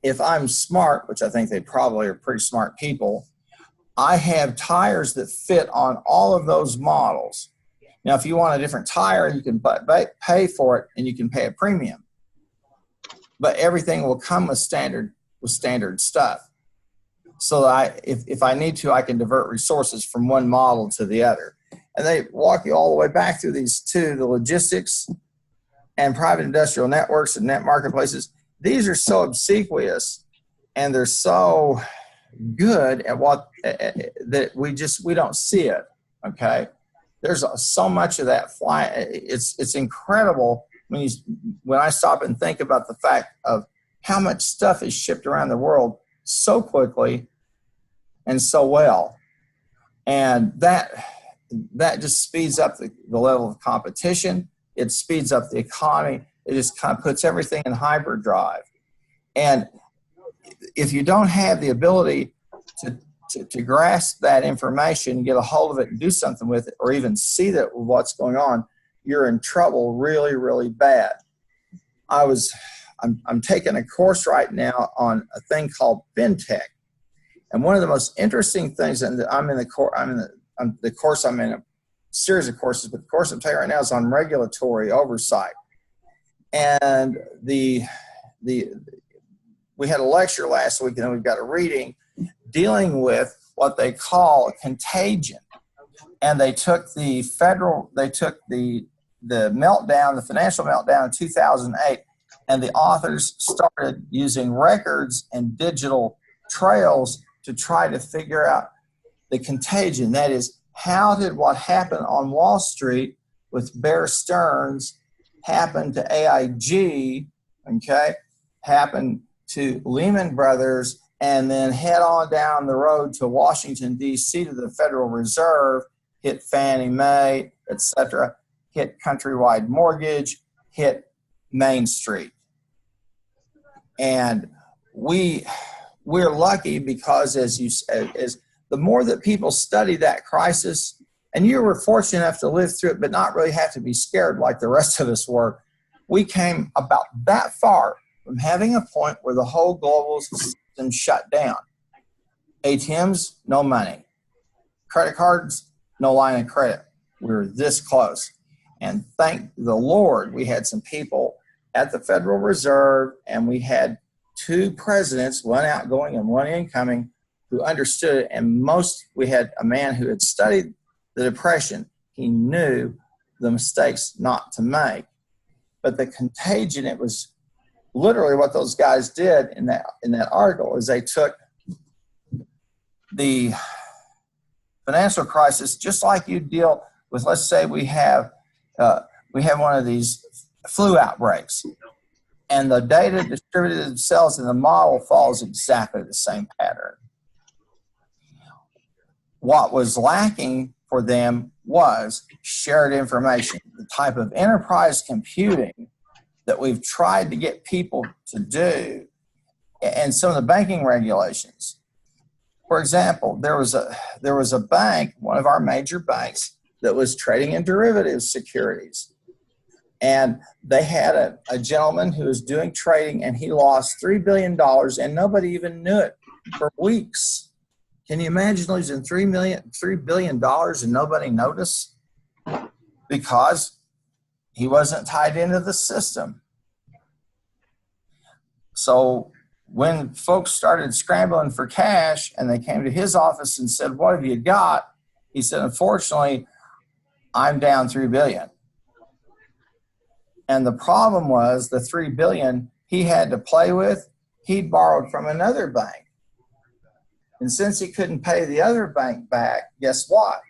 Speaker 1: If I'm smart, which I think they probably are pretty smart people, I have tires that fit on all of those models. Now, if you want a different tire, you can pay for it, and you can pay a premium. But everything will come with standard stuff. So that if I need to, I can divert resources from one model to the other. And they walk you all the way back through these two, the logistics and private industrial networks and net marketplaces. These are so obsequious, and they're so good at what that we don't see it. Okay, there's so much of that fly. It's incredible when I stop and think about the fact of how much stuff is shipped around the world so quickly and so well, and that just speeds up the level of competition. It speeds up the economy. It just kind of puts everything in hyperdrive. And if you don't have the ability to grasp that information, get a hold of it and do something with it, or even see that what's going on, you're in trouble really, really bad. I'm taking a course right now on a thing called fintech. And one of the most interesting things, and I'm in the course, I'm in a series of courses, but the course I'm taking right now is on regulatory oversight. And we had a lecture last week, and then we've got a reading dealing with what they call a contagion. And they took the meltdown, the financial meltdown in 2008, and the authors started using records and digital trails to try to figure out the contagion. That is, how did what happened on Wall Street with Bear Stearns happen to AIG, okay, happen to Lehman Brothers, and then head on down the road to Washington, D.C. to the Federal Reserve, hit Fannie Mae, etc., hit Countrywide Mortgage, hit Main Street. And we're lucky because as the more that people study that crisis, and you were fortunate enough to live through it, but not really have to be scared like the rest of us were, we came about that far from having a point where the whole global system shut down. ATMs, no money. Credit cards, no line of credit. We were this close. And thank the Lord, we had some people at the Federal Reserve, and we had two presidents, one outgoing and one incoming, who understood it. And we had a man who had studied the Depression. He knew the mistakes not to make. But the contagion, it was literally what those guys did in that article, is they took the financial crisis, just like you deal with, let's say we have one of these flu outbreaks, and the data distributed themselves in the model follows exactly the same pattern. What was lacking for them was shared information, the type of enterprise computing that we've tried to get people to do, and some of the banking regulations. For example, there was a bank, one of our major banks, that was trading in derivative securities. And they had a gentleman who was doing trading, and he lost $3 billion, and nobody even knew it for weeks. Can you imagine losing $3 billion and nobody noticed? Because he wasn't tied into the system. So when folks started scrambling for cash and they came to his office and said, "What have you got?" He said, "Unfortunately, I'm down $3 billion. And the problem was the $3 billion he had to play with, he'd borrowed from another bank. And since he couldn't pay the other bank back, guess what?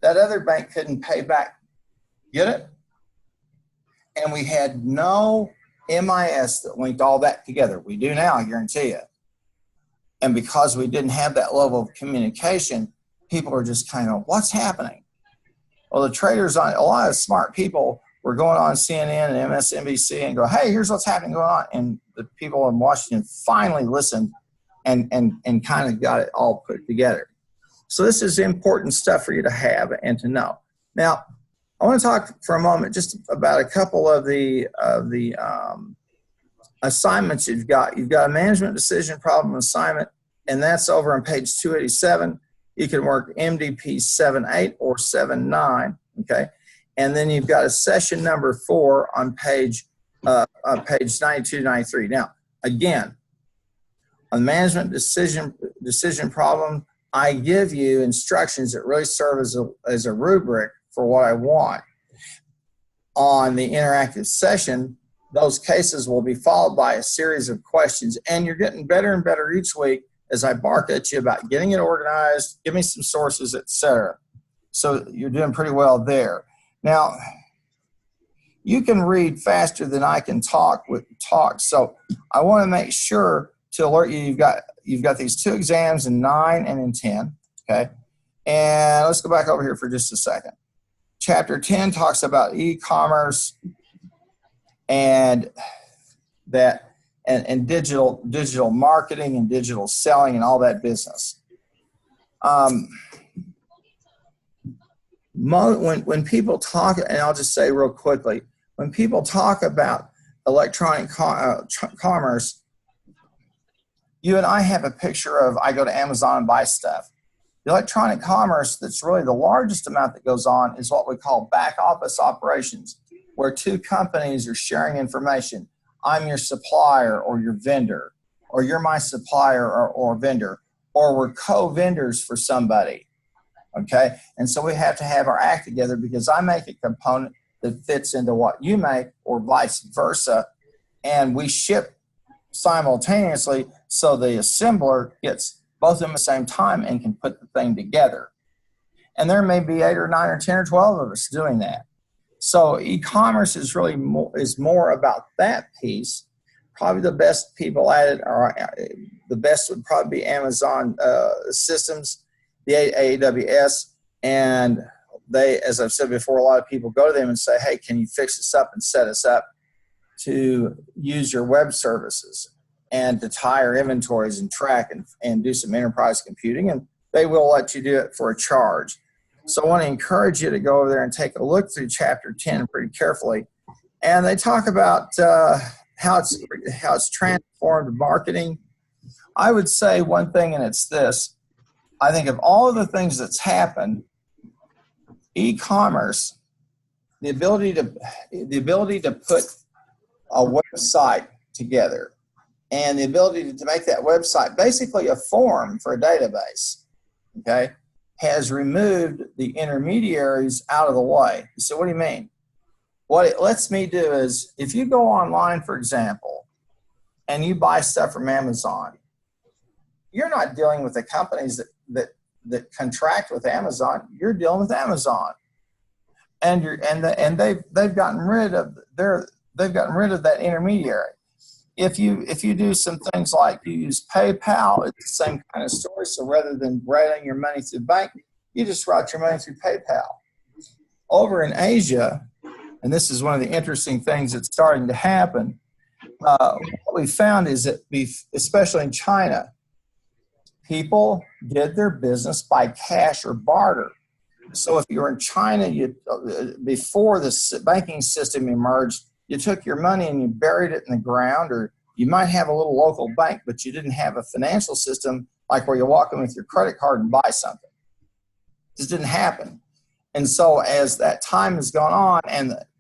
Speaker 1: That other bank couldn't pay back. Get it? And we had no MIS that linked all that together. We do now, I guarantee you. And because we didn't have that level of communication, people are just kind of, what's happening? Well, the traders, a lot of smart people were going on CNN and MSNBC and go, "Hey, here's what's happening going on." And the people in Washington finally listened and kind of got it all put together. So this is important stuff for you to have and to know. Now, I want to talk for a moment just about a couple of the assignments you've got. You've got a management decision problem assignment, and that's over on page 287. You can work MDP 7.8 or 7.9, okay? And then you've got a session number 4 on page 92, 93. Now, again, on the management decision problem, I give you instructions that really serve as a rubric for what I want. On the interactive session, those cases will be followed by a series of questions, and you're getting better and better each week as I bark at you about getting it organized, give me some sources, etc. So you're doing pretty well there. Now, you can read faster than I can talk, so I want to make sure to alert you you've got these 2 exams in 9 and in 10, okay? And let's go back over here for just a second. Chapter 10 talks about e-commerce and digital marketing and digital selling and all that business. When people talk, and I'll just say real quickly, when people talk about electronic commerce, you and I have a picture of, I go to Amazon and buy stuff. The electronic commerce that's really the largest amount that goes on is what we call back office operations, where two companies are sharing information. I'm your supplier or your vendor, or you're my supplier or vendor, or we're co-vendors for somebody, okay? And so we have to have our act together because I make a component that fits into what you make or vice versa, and we ship simultaneously so the assembler gets both of them at the same time and can put the thing together. And there may be 8 or 9 or 10 or 12 of us doing that. So e-commerce is really more about that piece. Probably the best people at it are, the best would probably be Amazon systems, the AWS, and they, as I've said before, a lot of people go to them and say, hey, can you fix this up and set us up to use your web services and to tie our inventories and track and do some enterprise computing, and they will let you do it for a charge. So I want to encourage you to go over there and take a look through chapter 10 pretty carefully. And they talk about how it's transformed marketing. I would say one thing, and it's this. I think of all of the things that's happened, e-commerce, the ability to put a website together and the ability to make that website basically a form for a database, okay, has removed the intermediaries out of the way. So what do you mean? What it lets me do is, if you go online, for example, and you buy stuff from Amazon, you're not dealing with the companies that contract with Amazon. You're dealing with Amazon, and they've gotten rid of that intermediary. If you do some things like you use PayPal, it's the same kind of story. So rather than routing your money through the bank, you just route your money through PayPal. Over in Asia, and this is one of the interesting things that's starting to happen, what we found is that, especially in China, people did their business by cash or barter. So if you were in China, before the banking system emerged, you took your money and you buried it in the ground, or you might have a little local bank, but you didn't have a financial system like where you walk in with your credit card and buy something. It just didn't happen. And so as that time has gone on,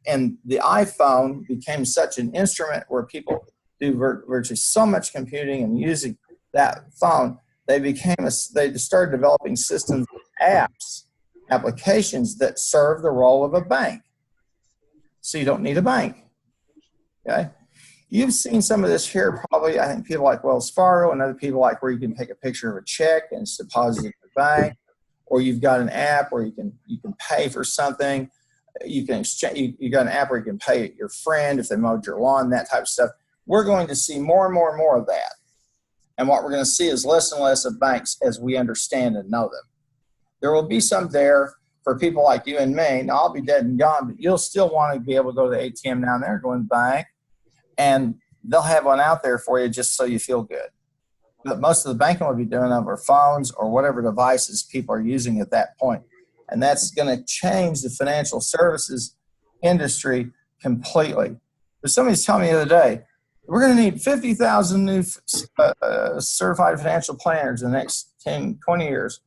Speaker 1: and the iPhone became such an instrument where people do virtually so much computing and using that phone, they started developing systems, applications that serve the role of a bank. So you don't need a bank. Okay, you've seen some of this here probably. I think people like Wells Fargo and other people like where you can take a picture of a check and it's deposited in the bank, or you've got an app where you can pay for something. You can exchange. You got an app where you can pay your friend if they mowed your lawn, that type of stuff. We're going to see more and more and more of that, and what we're going to see is less and less of banks as we understand and know them. There will be some there for people like you and me. Now, I'll be dead and gone, but you'll still want to be able to go to the ATM down there, go in the bank, and they'll have one out there for you just so you feel good. But most of the banking will be doing over phones or whatever devices people are using at that point. And that's going to change the financial services industry completely. But somebody's telling me the other day, we're going to need 50,000 new certified financial planners in the next 10, 20 years.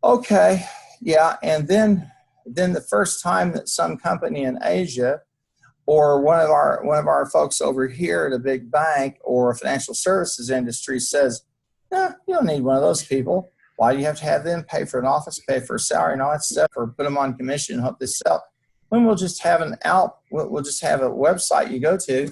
Speaker 1: Okay, yeah, and then the first time that some company in Asia or one of our folks over here at a big bank or a financial services industry says, no, you don't need one of those people. Why do you have to have them pay for an office, pay for a salary and all that stuff, or put them on commission and hope they sell? When we'll just have we'll just have a website you go to,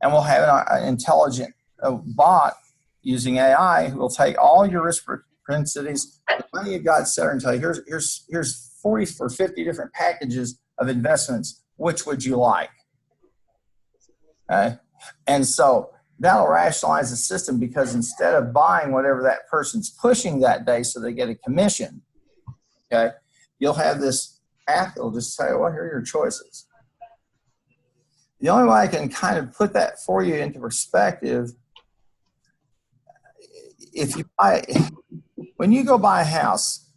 Speaker 1: and we'll have an intelligent bot using AI who will take all your risk propensities, the money you've got, etc., and tell you, here's 40 or 50 different packages of investments. Which would you like? Okay. And so that'll rationalize the system, because instead of buying whatever that person's pushing that day so they get a commission, okay, you'll have this app that'll just tell you, well, here are your choices. The only way I can kind of put that for you into perspective, when you go buy a house,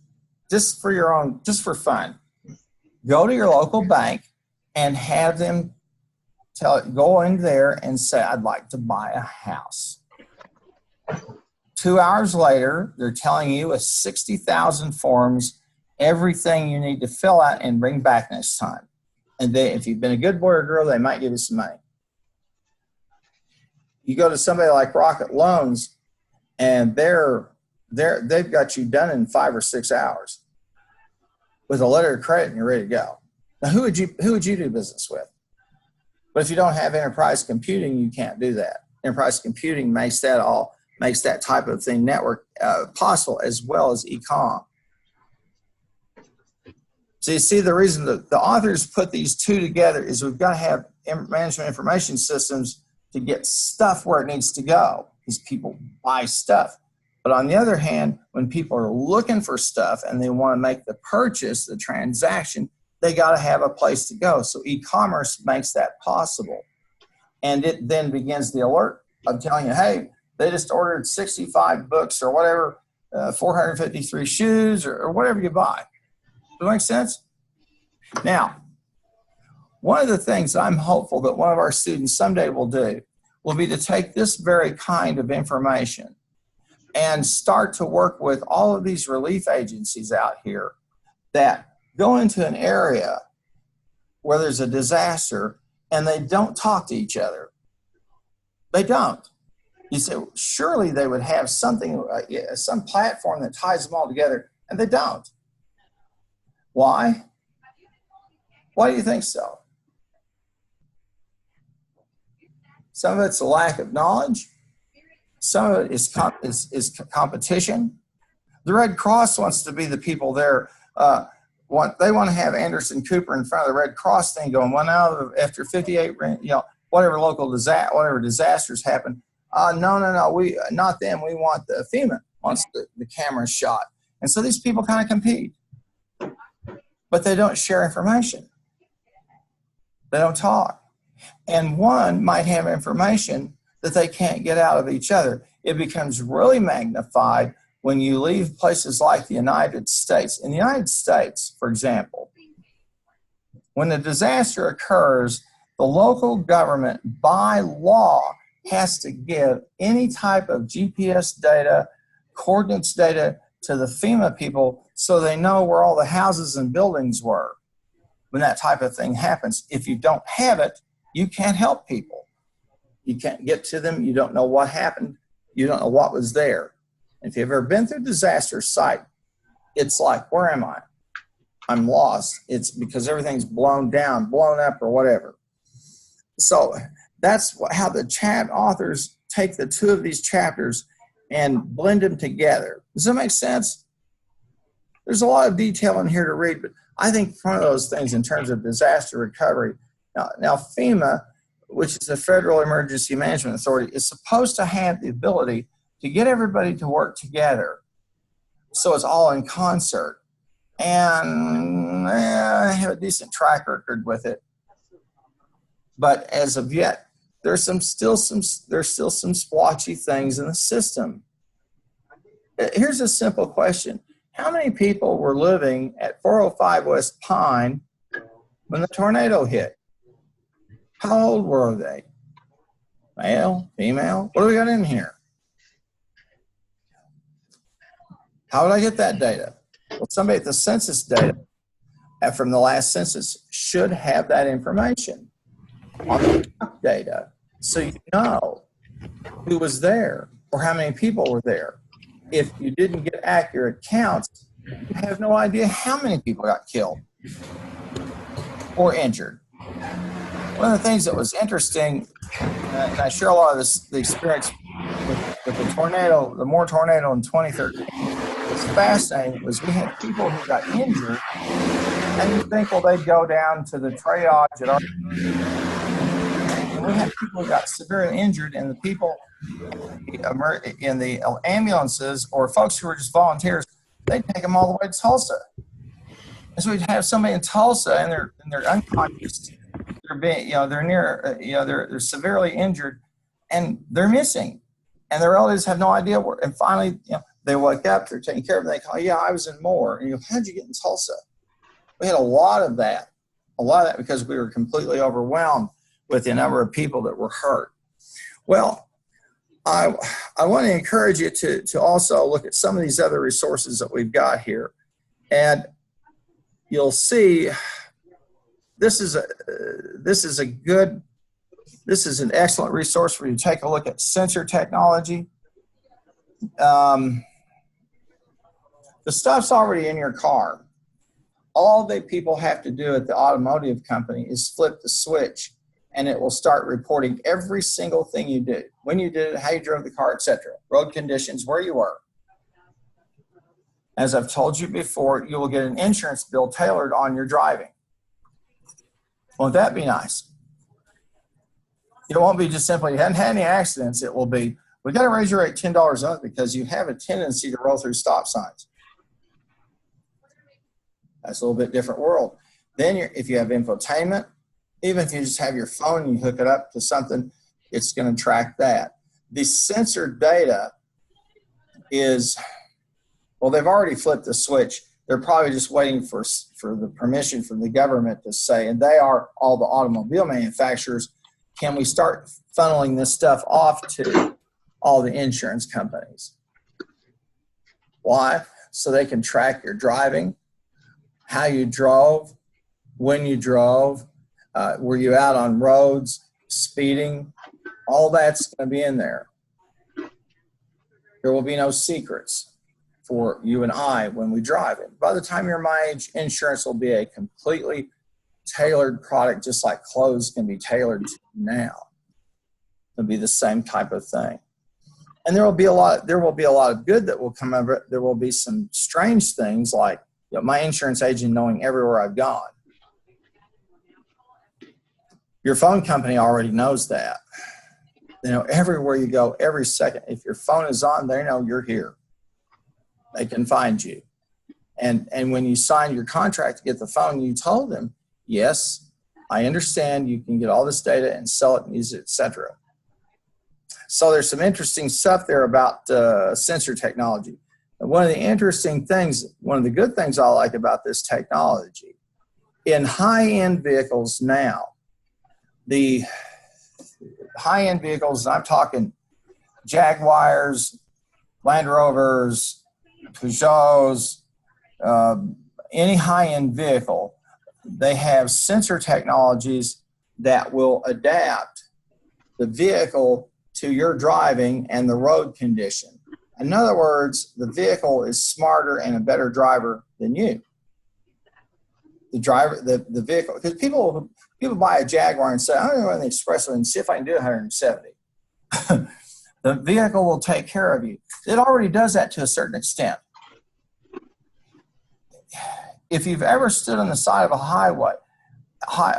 Speaker 1: just for fun, go to your local bank and have them go in there and say, I'd like to buy a house. 2 hours later, they're telling you with 60,000 forms, everything you need to fill out and bring back next time. And if you've been a good boy or girl, they might give you some money. You go to somebody like Rocket Loans, and they've got you done in 5 or 6 hours with a letter of credit, and you're ready to go. Now, who would you do business with? But if you don't have enterprise computing, you can't do that. Enterprise computing makes that type of thing network possible, as well as e-com. So you see, the reason that the authors put these two together is we've got to have management information systems to get stuff where it needs to go, because people buy stuff. But on the other hand, when people are looking for stuff and they want to make the purchase, the transaction, they got to have a place to go. So e-commerce makes that possible. And it then begins the alert of telling you, hey, they just ordered 65 books or whatever, 453 shoes or whatever you buy. Does that make sense? Now, one of the things I'm hopeful that one of our students someday will do will be to take this very kind of information and start to work with all of these relief agencies out here that go into an area where there's a disaster and they don't talk to each other. They don't. You say, surely they would have something, some platform that ties them all together, and they don't. Why? Why do you think so? Some of it's a lack of knowledge. Some of it is competition. The Red Cross wants to be the people there. They want to have Anderson Cooper in front of the Red Cross thing going, well, now after 58, whatever whatever disasters happen. No, we not them. We want the FEMA wants the camera shot. And so these people kind of compete, but they don't share information. They don't talk. And one might have information that they can't get out of each other. It becomes really magnified when you leave places like the United States. In the United States, for example, when a disaster occurs, the local government, by law, has to give any type of GPS data, coordinates data to the FEMA people so they know where all the houses and buildings were when that type of thing happens. If you don't have it, you can't help people. You can't get to them. You don't know what happened. You don't know what was there. If you've ever been through a disaster site, it's like, where am I? I'm lost. It's because everything's blown down, blown up, or whatever. So that's how the authors take the two of these chapters and blend them together. Does that make sense? There's a lot of detail in here to read, but I think one of those things in terms of disaster recovery. Now FEMA, which is the Federal Emergency Management Authority, is supposed to have the ability to get everybody to work together so it's all in concert. And I have a decent track record with it. But as of yet, there's still some splotchy things in the system. Here's a simple question. How many people were living at 405 West Pine when the tornado hit? How old were they? Male, female? What do we got in here? How would I get that data? Well, somebody at the census data from the last census should have that information on the data, so you know who was there or how many people were there. If you didn't get accurate counts, you have no idea how many people got killed or injured. One of the things that was interesting, and I share a lot of the experience with the tornado, the Moore tornado in 2013, was fascinating, was we had people who got injured, and you think, well, they'd go down to the triage at our... And we had people who got severely injured, and the people in the ambulances or folks who were just volunteers, they'd take them all the way to Tulsa. And so we'd have somebody in Tulsa, and they're unconscious. They're severely injured, and they're missing, and their relatives have no idea where. And finally, they wake up, they're taking care of them. They call, yeah, I was in Moore. And how'd you get in Tulsa? We had a lot of that because we were completely overwhelmed with the number of people that were hurt. Well, I want to encourage you to also look at some of these other resources that we've got here. And you'll see this is an excellent resource for you to take a look at sensor technology. The stuff's already in your car. All the people have to do at the automotive company is flip the switch, and it will start reporting every single thing you did, when you did it, how you drove the car, etc. Road conditions, where you were. As I've told you before, you will get an insurance bill tailored on your driving. Won't that be nice? It won't be just simply, you hadn't had any accidents. It will be, we got to raise your rate $10 a month because you have a tendency to roll through stop signs. That's a little bit different world. Then if you have infotainment, even if you just have your phone and you hook it up to something, it's going to track that. The sensor data is, well, they've already flipped the switch. They're probably just waiting for the permission from the government to say, and they are all the automobile manufacturers, can we start funneling this stuff off to all the insurance companies? Why? So they can track your driving, how you drove, when you drove, were you out on roads, speeding, all that's going to be in there. There will be no secrets for you and I when we drive it. By the time you're my age, insurance will be a completely tailored product, just like clothes can be tailored to now. It'll be the same type of thing. And there will be a lot of good that will come of it. There will be some strange things like, you know, my insurance agent knowing everywhere I've gone. Your phone company already knows that. They know everywhere you go, every second. If your phone is on, they know you're here. They can find you. And when you signed your contract to get the phone, you told them, yes, I understand you can get all this data and sell it and use it, etc. So there's some interesting stuff there about sensor technology. And one of the interesting things, one of the good things I like about this technology, in high-end vehicles now, the high-end vehicles, I'm talking Jaguars, Land Rovers, Peugeots, any high-end vehicle, they have sensor technologies that will adapt the vehicle to your driving and the road condition. In other words, the vehicle is smarter and a better driver than you. The vehicle, because people buy a Jaguar and say, I'm going to run the expressway and see if I can do 170. The vehicle will take care of you. It already does that to a certain extent. If you've ever stood on the side of a highway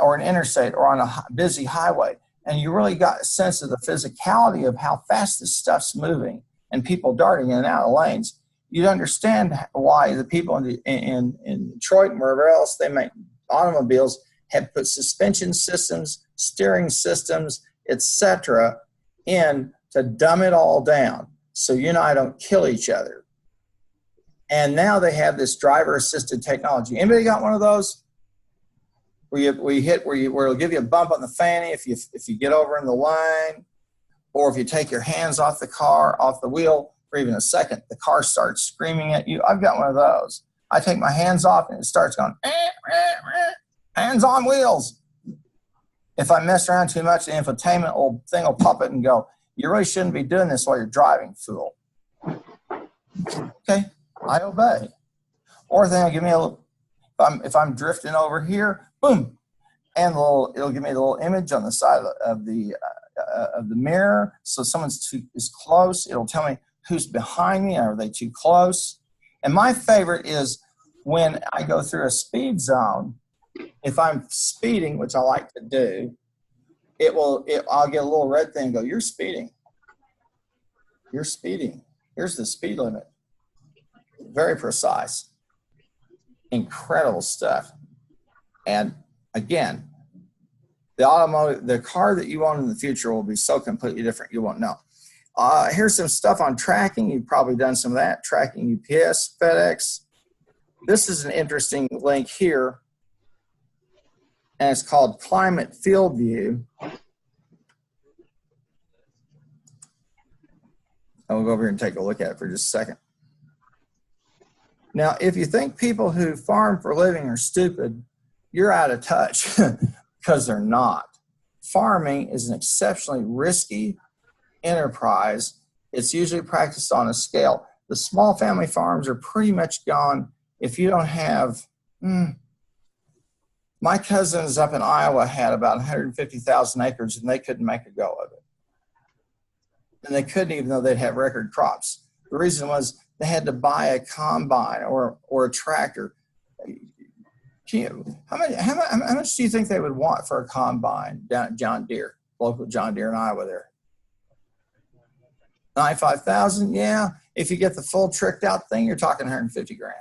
Speaker 1: or an interstate or on a busy highway, and you really got a sense of the physicality of how fast this stuff's moving and people darting in and out of lanes, you'd understand why the people in Detroit and wherever else they make automobiles have put suspension systems, steering systems, etc., in to dumb it all down so you and I don't kill each other. And now they have this driver-assisted technology. Anybody got one of those? Where it'll give you a bump on the fanny if you get over in the line, or if you take your hands off the car, off the wheel for even a second, the car starts screaming at you. I've got one of those. I take my hands off and it starts going, hands on wheels. If I mess around too much, the infotainment thing will pop it and go, you really shouldn't be doing this while you're driving, fool. Okay, I obey. Or then it'll give me a little, if I'm drifting over here, boom, and it'll give me a little image on the side of the mirror. So if someone's is close, it'll tell me who's behind me. Are they too close? And my favorite is when I go through a speed zone. If I'm speeding, which I like to do, I'll get a little red thing and go, you're speeding. You're speeding. Here's the speed limit. Very precise. Incredible stuff. And again, the car that you own in the future will be so completely different you won't know. Here's some stuff on tracking. You've probably done some of that. Tracking UPS, FedEx. This is an interesting link here, and it's called Climate Field View. And we'll go over here and take a look at it for just a second. Now, if you think people who farm for a living are stupid, you're out of touch because they're not. Farming is an exceptionally risky enterprise. It's usually practiced on a scale. The small family farms are pretty much gone if you don't have, my cousins up in Iowa had about 150,000 acres and they couldn't make a go of it. And they couldn't even though they'd have record crops. The reason was they had to buy a combine or a tractor. How much do you think they would want for a combine down at John Deere, local John Deere in Iowa there? 95,000, yeah. If you get the full tricked out thing, you're talking 150 grand.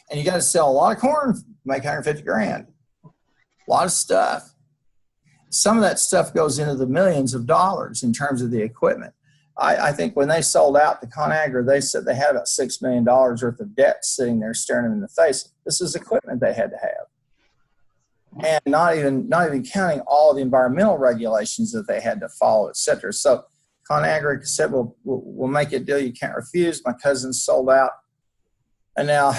Speaker 1: And you got to sell a lot of corn to make 150 grand. A lot of stuff. Some of that stuff goes into the millions of dollars in terms of the equipment. I think when they sold out to ConAgra, they said they had about $6 million worth of debt sitting there staring them in the face. This is equipment they had to have. And not even counting all the environmental regulations that they had to follow, et cetera. So ConAgra said, we'll make a deal you can't refuse. My cousins sold out. And now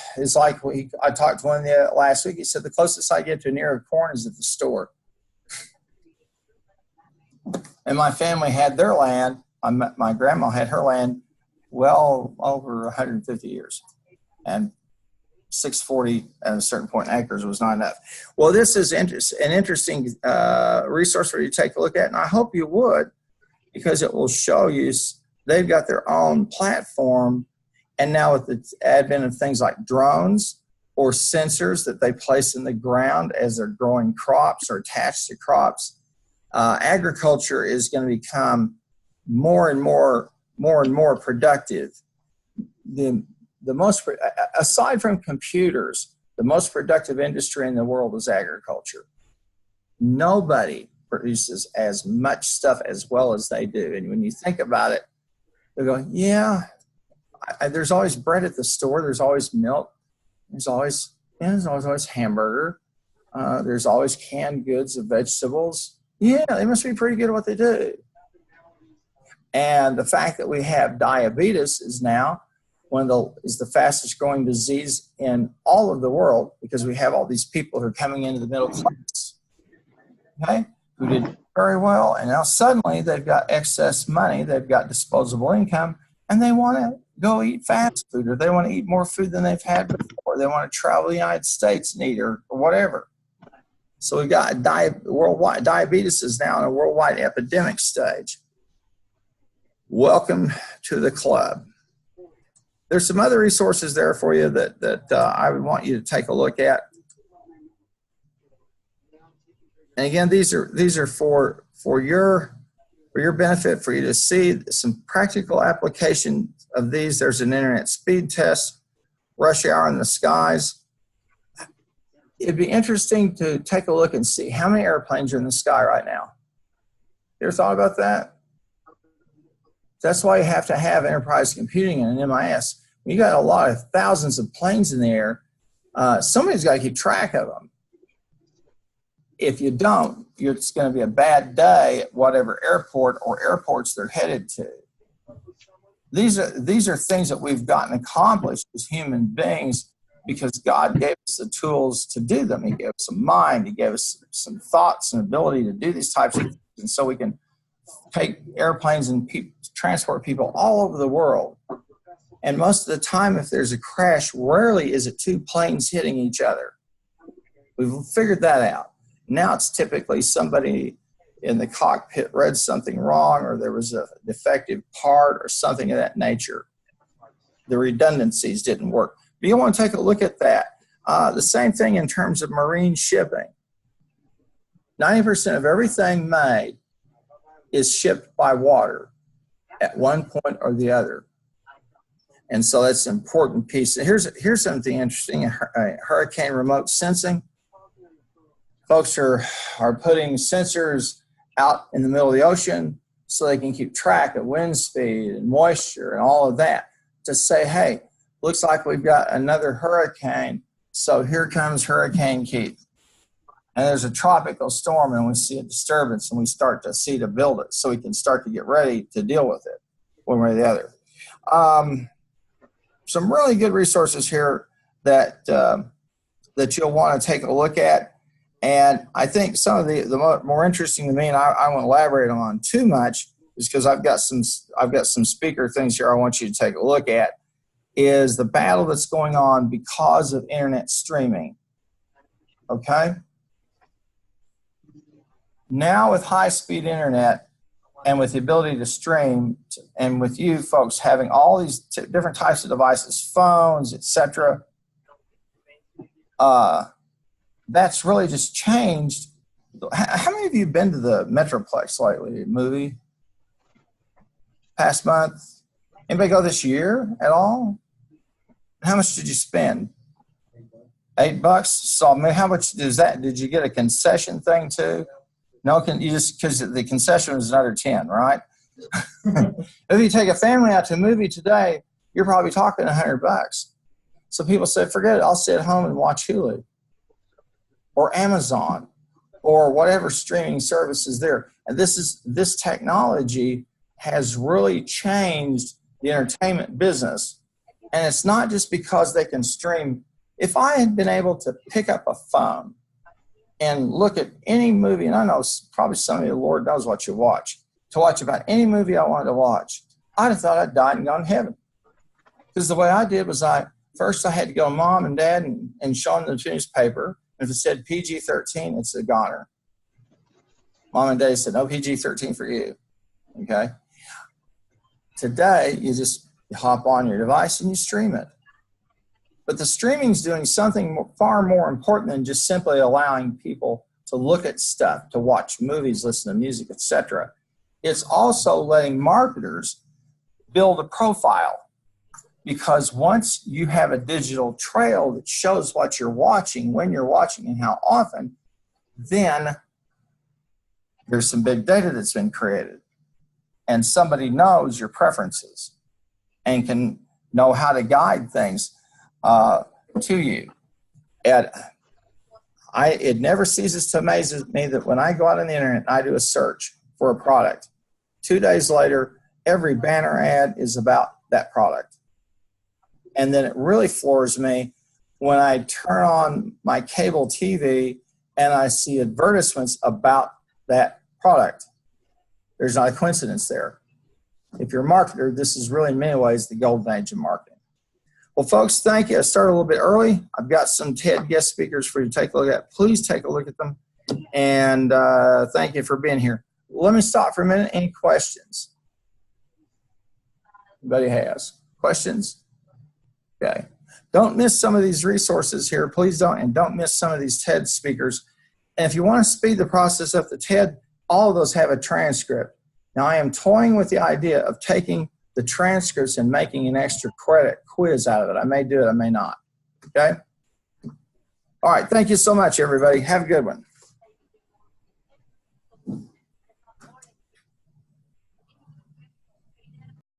Speaker 1: it's like I talked to one last week. He said, the closest I get to near corn is at the store. And my family had their land. My grandma had her land well over 150 years. And 640 at a certain point in acres was not enough. Well, this is an interesting resource for you to take a look at. And I hope you would, because it will show you they've got their own platform. And now with the advent of things like drones or sensors that they place in the ground as they're growing crops or attached to crops, agriculture is going to become more and more productive. The most, aside from computers, the most productive industry in the world is agriculture. Nobody produces as much stuff as well as they do. And when you think about it, they're going, yeah, there's always bread at the store. There's always milk. There's always hamburger. There's always canned goods of vegetables. Yeah, they must be pretty good at what they do. And the fact that we have diabetes is now is the fastest growing disease in all of the world, because we have all these people who are coming into the middle class, okay, who did very well, and now suddenly they've got excess money, they've got disposable income, and they want to go eat fast food, or they want to eat more food than they've had before. They want to travel the United States and eat or whatever. So we've got worldwide diabetes is now in a worldwide epidemic stage. Welcome to the club. There's some other resources there for you that I would want you to take a look at. And again, these are for your benefit, for you to see some practical application of these. There's an internet speed test, rush hour in the skies. It'd be interesting to take a look and see how many airplanes are in the sky right now. You ever thought about that? That's why you have to have enterprise computing and an MIS. You got a lot of thousands of planes in the air. Somebody's got to keep track of them. If you don't, it's going to be a bad day at whatever airport or airports they're headed to. These are things that we've gotten accomplished as human beings because God gave us the tools to do them. He gave us a mind. He gave us some thoughts and ability to do these types of things. And so we can take airplanes and transport people all over the world. And most of the time, if there's a crash, rarely is it two planes hitting each other. We've figured that out. Now it's typically somebody in the cockpit read something wrong, or there was a defective part or something of that nature. The redundancies didn't work. But you want to take a look at that. The same thing in terms of marine shipping. 90% of everything made is shipped by water at one point or the other. And so that's an important piece. Here's something interesting, hurricane remote sensing. Folks are putting sensors out in the middle of the ocean so they can keep track of wind speed and moisture and all of that to say, hey, looks like we've got another hurricane, so here comes Hurricane Keith. and there's a tropical storm and we see a disturbance and we start to see to build it so we can start to get ready to deal with it one way or the other. Some really good resources here that that you'll want to take a look at. And I think some of the more interesting to me, and I won't elaborate on too much, is because I've got some speaker things here I want you to take a look at, is the battle that's going on because of internet streaming. Okay? Now with high-speed internet and with the ability to stream, and with you folks having all these different types of devices, phones, etc., that's really just changed. How many of you have been to the Metroplex lately? Movie? Past month? Anybody go this year at all? How much did you spend? $8? So I mean, how much does that? Did you get a concession thing too? No, you just because the concession was another 10, right? If you take a family out to a movie today, you're probably talking $100. So people said, forget it. I'll sit at home and watch Hulu or Amazon or whatever streaming service is there. And this technology has really changed the entertainment business. And it's not just because they can stream. If I had been able to pick up a phone and look at any movie, and I know probably some of you, Lord knows what you watch, to watch about any movie I wanted to watch, I'd have thought I'd died and gone to heaven. Because the way I did was first I had to go to mom and dad and show them the newspaper. If it said PG-13, it's a goner. Mom and dad said, no PG-13 for you. Okay? Today, you just hop on your device and you stream it. But the streaming is doing something far more important than just simply allowing people to look at stuff, to watch movies, listen to music, etc. It's also letting marketers build a profile. Because once you have a digital trail that shows what you're watching, when you're watching, and how often, then there's some big data that's been created. And somebody knows your preferences and can know how to guide things to you. It never ceases to amaze me that when I go out on the internet and I do a search for a product, 2 days later, every banner ad is about that product. And then it really floors me when I turn on my cable TV and I see advertisements about that product. There's not a coincidence there. If you're a marketer, this is really in many ways the golden age of marketing. Well, folks, thank you. I started a little bit early. I've got some TED guest speakers for you to take a look at. Please take a look at them. And thank you for being here. Let me stop for a minute. Any questions? Anybody has questions? Okay. Don't miss some of these resources here. Please don't. And don't miss some of these TED speakers. And if you want to speed the process up, the TED, all of those have a transcript. Now, I am toying with the idea of taking the transcripts and making an extra credit quiz out of it. I may do it. I may not. Okay? All right. Thank you so much, everybody. Have a good one.